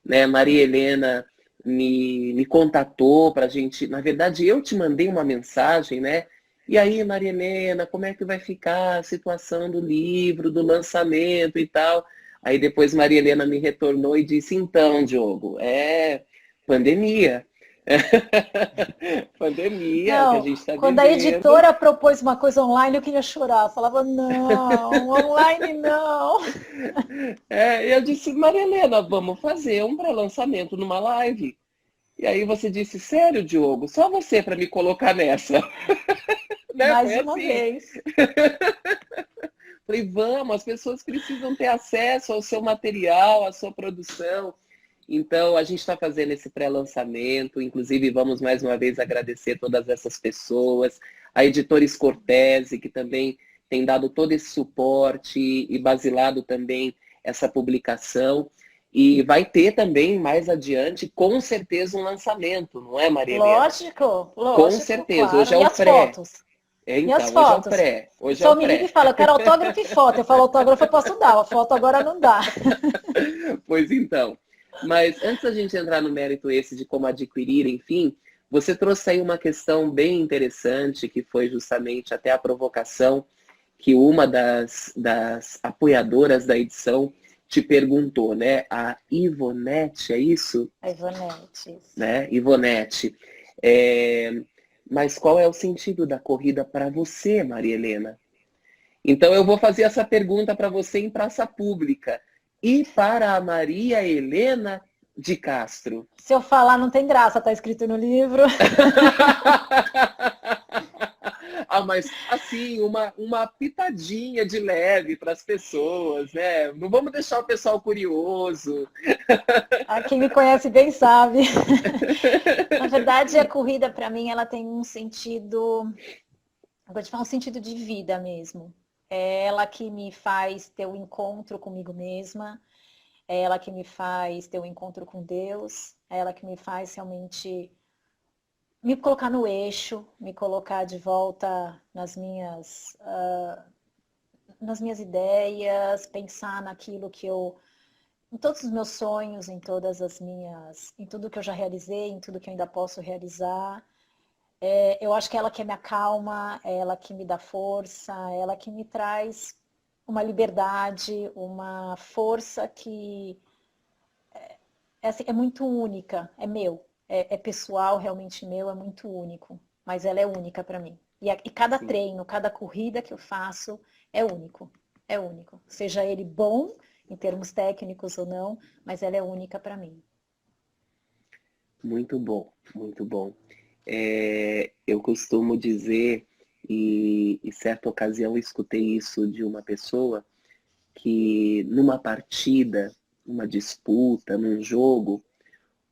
né? Maria Helena me contatou para a gente, na verdade eu te mandei uma mensagem, né? E aí, Maria Helena, como é que vai ficar a situação do livro, do lançamento e tal? Aí depois Maria Helena me retornou e disse, então, Diogo, pandemia. Pandemia, não, que a gente está quando vivendo. A editora propôs uma coisa online, eu queria chorar. Eu falava, não, online não. Eu disse, Maria Helena, vamos fazer um pré-lançamento numa live. E aí você disse, sério, Diogo? Só você para me colocar nessa. Né? Mais Foi uma assim. vez. Falei, vamos, as pessoas precisam ter acesso ao seu material, à sua produção. Então, a gente está fazendo esse pré-lançamento. Inclusive, vamos mais uma vez agradecer todas essas pessoas. A editora Escortese, que também tem dado todo esse suporte e basilado também essa publicação. E vai ter também, mais adiante, com certeza, um lançamento, não é, Maria Helena? Lógico. Com certeza, Claro. hoje é E o as pré. fotos? Então, hoje é o pré. O pessoal me liga e fala, eu quero autógrafo e foto. Eu falo, autógrafo eu posso dar, a foto agora não dá. Pois então. Mas antes da gente entrar no mérito esse de como adquirir, enfim, você trouxe aí uma questão bem interessante, que foi justamente até a provocação, que uma das apoiadoras da edição te perguntou, né? A Ivonete, é isso? A Ivonete, isso. Né? Ivonete. Mas qual é o sentido da corrida para você, Maria Helena? Então eu vou fazer essa pergunta para você em praça pública. E para a Maria Helena de Castro? Se eu falar não tem graça, tá escrito no livro. Mas assim, uma pitadinha de leve para as pessoas, né? Não vamos deixar o pessoal curioso. Quem me conhece bem sabe. Na verdade, a corrida para mim ela tem um sentido, eu vou te falar, um sentido de vida mesmo. É ela que me faz ter um encontro comigo mesma, é ela que me faz ter um encontro com Deus, é ela que me faz realmente me colocar no eixo, me colocar de volta nas minhas ideias, pensar naquilo que em todos os meus sonhos, em tudo que eu já realizei, em tudo que eu ainda posso realizar. Eu acho que é ela que me acalma, é ela que me dá força, é ela que me traz uma liberdade, uma força que assim, é muito única, é meu, é pessoal, realmente meu, é muito único, mas ela é única para mim. E cada treino, cada corrida que eu faço é único, é único. Seja ele bom, em termos técnicos ou não, mas ela é única para mim. Muito bom, muito bom. Eu costumo dizer, e certa ocasião eu escutei isso de uma pessoa, que numa partida, numa disputa, num jogo,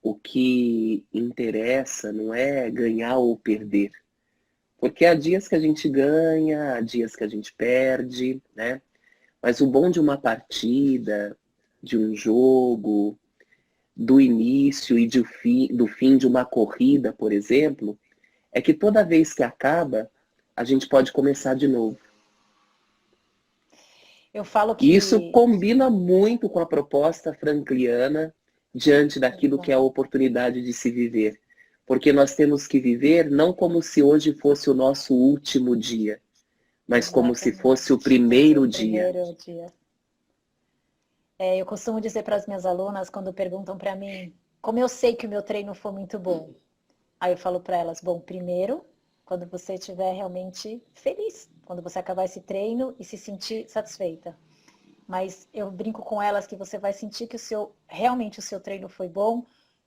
o que interessa não é ganhar ou perder. Porque há dias que a gente ganha, há dias que a gente perde, né? Mas o bom de uma partida, de um jogo, do início e do fim de uma corrida, por exemplo, é que toda vez que acaba, a gente pode começar de novo. Eu falo E isso que... combina muito com a proposta frankliana diante daquilo que é a oportunidade de se viver. Porque nós temos que viver não como se hoje fosse o nosso último dia, mas como se fosse o primeiro dia. Eu costumo dizer para as minhas alunas, quando perguntam para mim, como eu sei que o meu treino foi muito bom? Aí eu falo para elas, bom, primeiro, quando você estiver realmente feliz, quando você acabar esse treino e se sentir satisfeita. Mas eu brinco com elas que você vai sentir que realmente o seu treino foi bom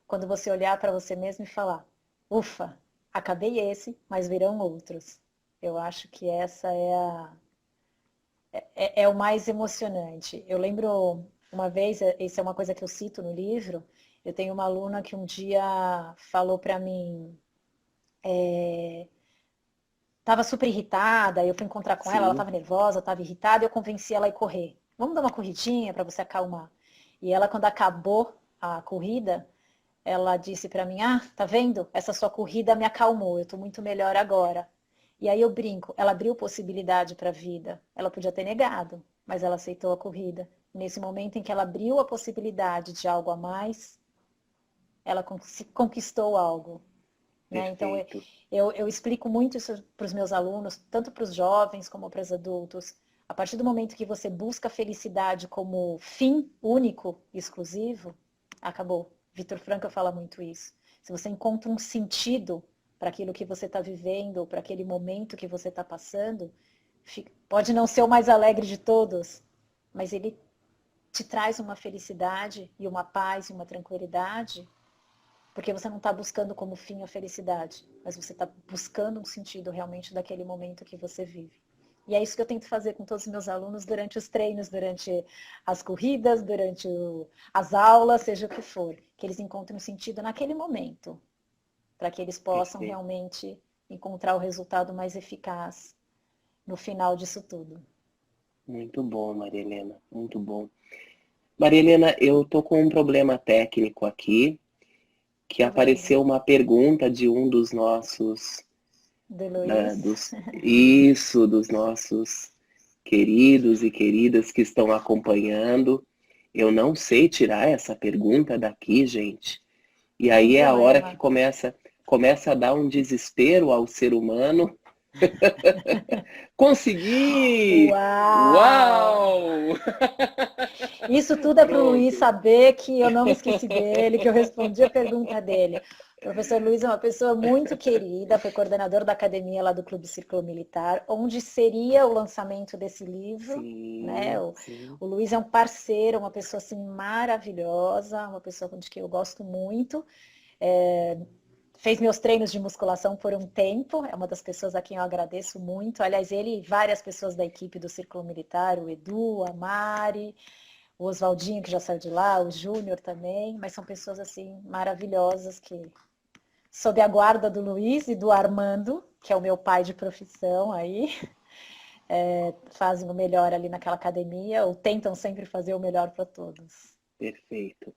quando você olhar para você mesmo e falar, ufa, acabei esse, mas virão outros. Eu acho que essa é o mais emocionante. Eu lembro uma vez, isso é uma coisa que eu cito no livro, eu tenho uma aluna que um dia falou para mim, estava super irritada, eu fui encontrar com ela estava nervosa, estava irritada, eu convenci ela a ir correr. Vamos dar uma corridinha para você acalmar. E ela, quando acabou a corrida, ela disse para mim, tá vendo? Essa sua corrida me acalmou, eu estou muito melhor agora. E aí eu brinco, ela abriu possibilidade para a vida. Ela podia ter negado, mas ela aceitou a corrida. Nesse momento em que ela abriu a possibilidade de algo a mais, ela conquistou algo. Né? Então, eu explico muito isso para os meus alunos, tanto para os jovens como para os adultos. A partir do momento que você busca a felicidade como fim único, exclusivo, acabou. Viktor Frankl fala muito isso. Se você encontra um sentido para aquilo que você está vivendo, para aquele momento que você está passando, pode não ser o mais alegre de todos, mas ele te traz uma felicidade e uma paz e uma tranquilidade, porque você não está buscando como fim a felicidade, mas você está buscando um sentido realmente daquele momento que você vive. E é isso que eu tento fazer com todos os meus alunos durante os treinos, durante as corridas, durante as aulas, seja o que for. Que eles encontrem um sentido naquele momento, para que eles possam realmente encontrar o resultado mais eficaz no final disso tudo. Muito bom, Maria Helena, muito bom. Maria Helena, eu tô com um problema técnico aqui, que apareceu uma pergunta de um dos nossos... dos nossos queridos e queridas que estão acompanhando. Eu não sei tirar essa pergunta daqui, gente. E aí é a hora que começa a dar um desespero ao ser humano, Consegui! Uau! Uau! Isso tudo é para o Luiz Pronto. saber que eu não me esqueci dele, que eu respondi a pergunta dele. O professor Luiz é uma pessoa muito querida, foi coordenador da academia lá do Clube Círculo Militar, onde seria o lançamento desse livro, né? Sim, sim. O Luiz é um parceiro, uma pessoa assim maravilhosa, uma pessoa de quem eu gosto muito. Fez meus treinos de musculação por um tempo, é uma das pessoas a quem eu agradeço muito. Aliás, ele e várias pessoas da equipe do Círculo Militar, o Edu, a Mari, o Oswaldinho, que já saiu de lá, o Júnior também, mas são pessoas assim maravilhosas que, sob a guarda do Luiz e do Armando, que é o meu pai de profissão aí, fazem o melhor ali naquela academia, ou tentam sempre fazer o melhor para todos. Perfeito.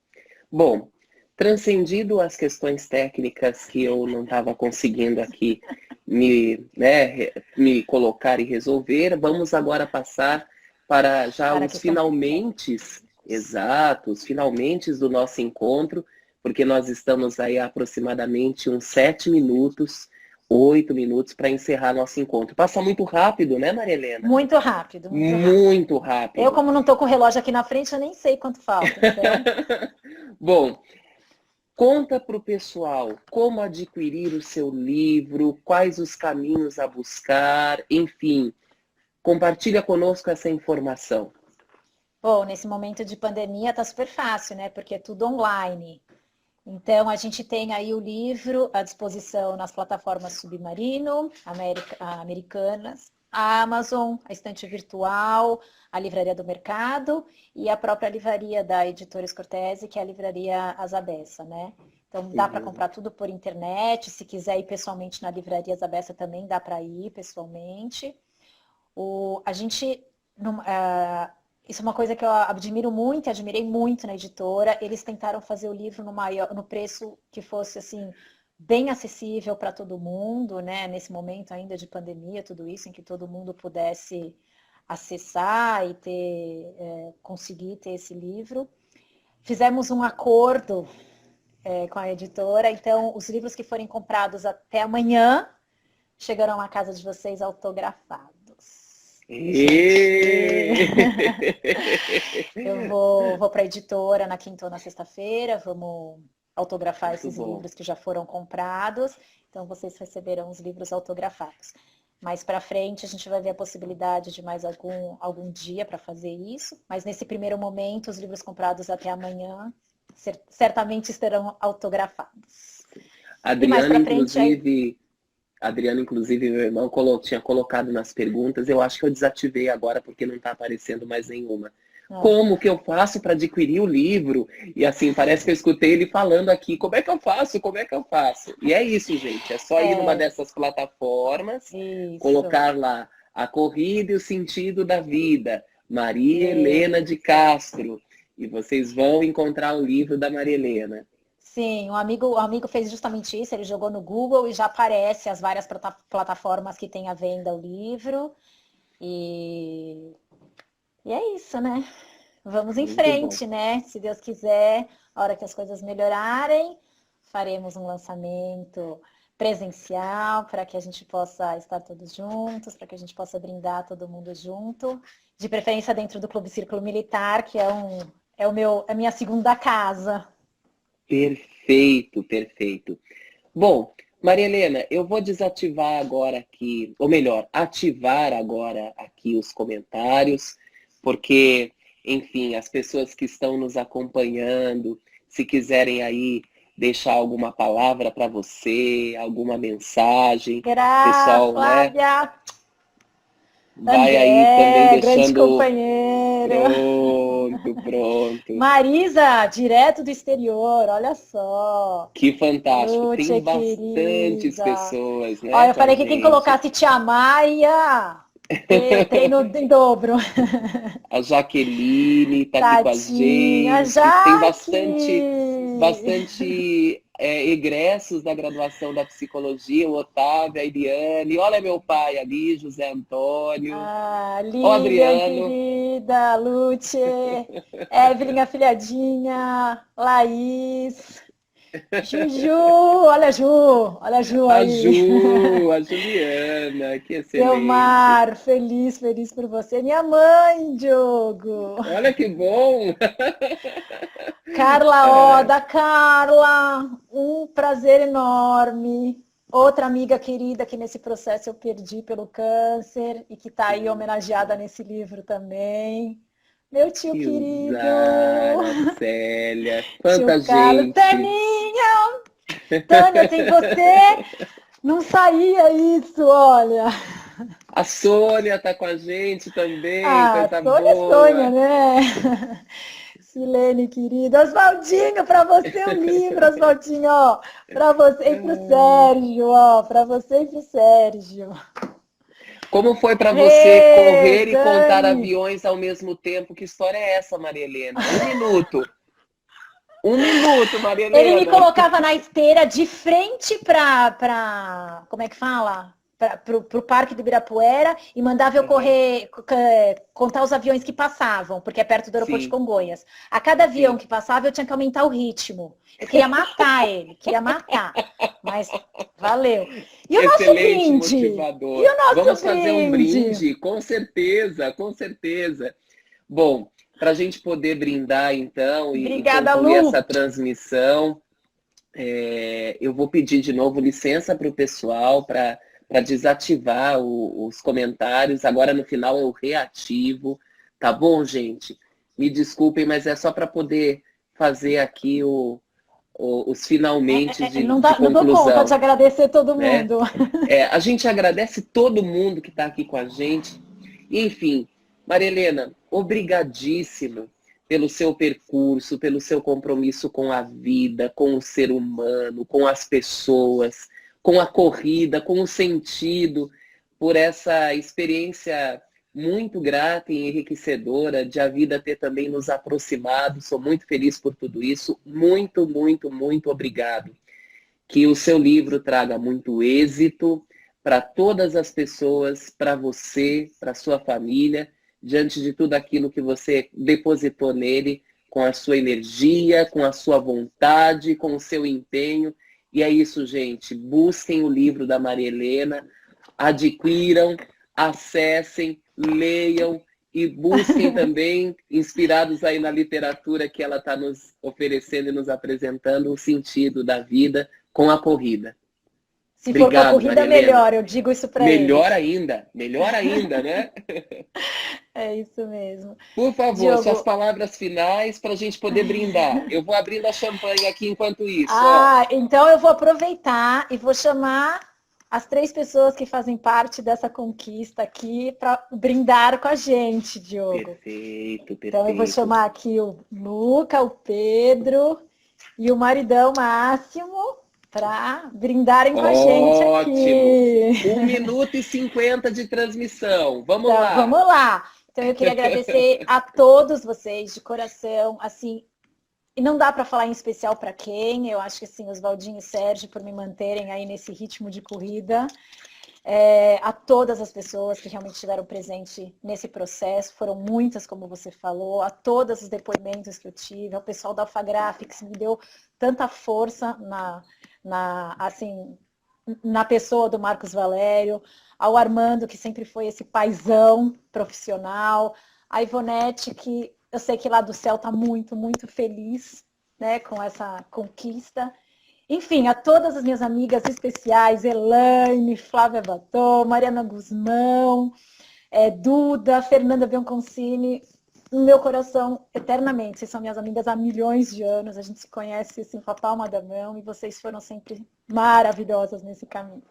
Bom, transcendido as questões técnicas que eu não estava conseguindo aqui me colocar e resolver, vamos agora passar para já Para a os questão finalmentes, exatos, finalmentes do nosso encontro, porque nós estamos aí há aproximadamente uns 7 minutos, 8 minutos para encerrar nosso encontro. Passa muito rápido, né, Maria Helena? muito rápido, muito rápido. Muito Eu, rápido. como não estou com o relógio aqui na frente, eu nem sei quanto falta, então... Bom, conta para o pessoal como adquirir o seu livro, quais os caminhos a buscar, enfim, compartilha conosco essa informação. Bom, nesse momento de pandemia tá super fácil, né? Porque é tudo online. Então, a gente tem aí o livro à disposição nas plataformas Submarino, Americanas, a Amazon, a Estante Virtual, a Livraria do Mercado e a própria livraria da Editora Scortese, que é a Livraria Azabessa, né? Então, dá para Uhum. comprar tudo por internet. Se quiser ir pessoalmente na Livraria Azabessa, também dá para ir pessoalmente. A gente, isso é uma coisa que eu admiro muito, admirei muito na editora. Eles tentaram fazer o livro no preço que fosse assim bem acessível para todo mundo, né? Nesse momento ainda de pandemia, tudo isso, em que todo mundo pudesse acessar e conseguir ter esse livro. Fizemos um acordo com a editora, então os livros que forem comprados até amanhã chegarão à casa de vocês autografados. Gente, eu vou para a editora na quinta ou na sexta-feira, vamos autografar Muito esses bom. livros que já foram comprados, então vocês receberão os livros autografados. Mais para frente a gente vai ver a possibilidade de mais algum dia para fazer isso, mas nesse primeiro momento os livros comprados até amanhã certamente estarão autografados. E mais Adriano, para frente aí... inclusive, Adriano, inclusive, meu irmão tinha colocado nas perguntas, eu acho que eu desativei agora porque não está aparecendo mais nenhuma. Como que eu faço para adquirir o livro? E assim, parece que eu escutei ele falando aqui, como é que eu faço? Como é que eu faço? E é isso, gente, é só ir numa dessas plataformas, Isso. colocar lá a corrida e o sentido da vida, Maria Helena de Isso. Castro, e vocês vão encontrar o livro da Maria Helena. Sim, um amigo fez justamente isso, ele jogou no Google e já aparece as várias plataformas que tem à venda o livro. E, e é isso, né? Vamos em Muito bom. frente, né? Se Deus quiser, a hora que as coisas melhorarem, faremos um lançamento presencial para que a gente possa estar todos juntos, para que a gente possa brindar todo mundo junto, de preferência dentro do Clube Círculo Militar, que é a minha segunda casa. Perfeito, perfeito. Bom, Maria Helena, eu vou desativar agora aqui, ou melhor, ativar agora aqui os comentários, porque, enfim, as pessoas que estão nos acompanhando, se quiserem aí deixar alguma palavra para você, alguma mensagem, pessoal, né? Flávia, Vai aí também André, grande deixando companheiro. pronto, pronto. Marisa, direto do exterior, olha só. Que fantástico. Lúcia, Tem bastantes querida. pessoas, né, Olha, eu com a falei que quem gente. colocasse Tia Maia, treino em dobro. A Jaqueline está aqui com a Tadinha, gente. Tem bastante, Jaque. egressos da graduação da psicologia, o Otávio, a Eliane. Olha meu pai ali, José Antônio. Ah, O Lilian, Adriano. querida, Lúcia, Evelyn, afilhadinha, Laís. Juju, olha a Ju, olha a Ju A aí. Ju, a Juliana, que excelente. Selmar, feliz, feliz por você. Minha mãe, Diogo. Olha que bom. Carla É, Oda, Carla, um prazer enorme. Outra amiga querida que nesse processo eu perdi pelo câncer e que está aí sim, homenageada nesse livro também. Meu tio querido, Ilzara, Célia, tio quanta Carlos, gente. Taninha, Tânia, sem você não saía isso, olha. A Sônia tá com a gente também, Ah, coisa Sônia é Sônia, boa. né? Silene, querida. Oswaldinho, para você o livro, Oswaldinho, ó. Para você e pro Sérgio, ó. Para você e pro Sérgio. Como foi para você Ê, correr e contar Dani! aviões ao mesmo tempo? Que história é essa, Maria Helena? Um minuto. Um minuto, Maria Ele me Helena. colocava na esteira de frente para como é que fala? Para o Parque do Ibirapuera e mandava eu Uhum, correr, contar os aviões que passavam, porque é perto do aeroporto de sim, Congonhas. A cada avião sim. que passava, eu tinha que aumentar o ritmo. Eu queria matar ele, queria matar. Mas valeu. E o nosso Excelente brinde? E motivador. o nosso Vamos fazer um brinde? brinde? Com certeza, com certeza. Bom, para a gente poder brindar então e Obrigada, concluir essa Lu. transmissão, eu vou pedir de novo licença para o pessoal para desativar os comentários. Agora no final eu reativo, tá bom, gente? Me desculpem, mas é só para poder fazer aqui os finalmente Não, de não dou conta de conclusão, agradecer todo né? mundo. A gente agradece todo mundo que está aqui com a gente. Enfim, Maria Helena, obrigadíssimo pelo seu percurso, pelo seu compromisso com a vida, com o ser humano, com as pessoas, com a corrida, com o sentido, por essa experiência muito grata e enriquecedora de a vida ter também nos aproximado. Sou muito feliz por tudo isso. Muito, muito, muito obrigado. Que o seu livro traga muito êxito para todas as pessoas, para você, para sua família, diante de tudo aquilo que você depositou nele, com a sua energia, com a sua vontade, com o seu empenho. E é isso, gente. Busquem o livro da Maria Helena, adquiram, acessem, leiam e busquem também, inspirados aí na literatura que ela está nos oferecendo e nos apresentando, o sentido da vida com a corrida. Se for com a Obrigado, corrida, Maria Helena. melhor, eu digo isso para eles. Melhor ainda, né? É isso mesmo. Por favor, suas Diogo, palavras finais para a gente poder brindar. Eu vou abrindo a champanhe aqui enquanto isso, ó. então eu vou aproveitar e vou chamar as 3 pessoas que fazem parte dessa conquista aqui para brindar com a gente, Diogo. Perfeito, Então eu vou perfeito. chamar aqui o Luca, o Pedro e o maridão Máximo para brindarem com a gente Ótimo. aqui. 1 minuto e 50 de transmissão. Vamos Então, lá. vamos lá. Então eu queria agradecer a todos vocês de coração, assim, e não dá para falar em especial para quem, eu acho que assim, Oswaldinho e Sérgio por me manterem aí nesse ritmo de corrida. A todas as pessoas que realmente estiveram presente nesse processo, foram muitas, como você falou, a todos os depoimentos que eu tive, ao pessoal da Alphagraphics, me deu tanta força assim, na pessoa do Marcos Valério, ao Armando, que sempre foi esse paizão profissional, a Ivonete, que eu sei que lá do céu está muito, muito feliz, né, com essa conquista. Enfim, a todas as minhas amigas especiais, Elaine, Flávia Batom, Mariana Guzmão, Duda, Fernanda Bianconcini, no meu coração, eternamente. Vocês são minhas amigas há milhões de anos, a gente se conhece assim, com a palma da mão, e vocês foram sempre maravilhosas nesse caminho.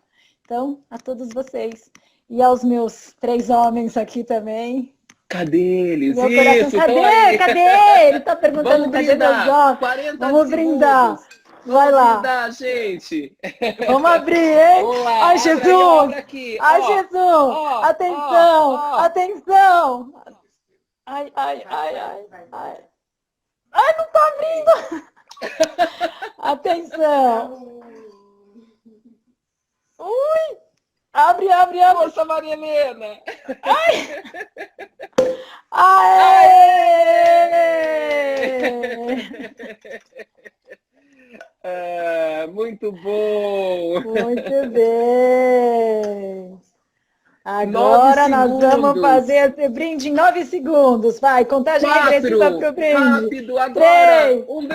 Então, a todos vocês. E aos meus 3 homens aqui também. Cadê eles? Meu coração, Isso, estão cadê? aí. Cadê? Ele tá perguntando Vamos cadê meus brindar. homens. 40 Vamos brindar. segundos. Vai Vamos lá. brindar, gente. Vamos abrir, hein? Vamos lá, Ai, abre aí, ó, Jesus! abre aqui. Ai, Ó, Jesus! ó, ó, Atenção! ó. Atenção! Ai, ai, ai, ai, ai. Ai, não tá abrindo! Atenção! Ui! Abre, abre, abre! Força, Maria Helena. Aê! muito bom! Muito bem! Agora nós vamos fazer esse brinde em 9 segundos. Vai, contagem regressiva para o brinde. Rápido, agora! 3, Um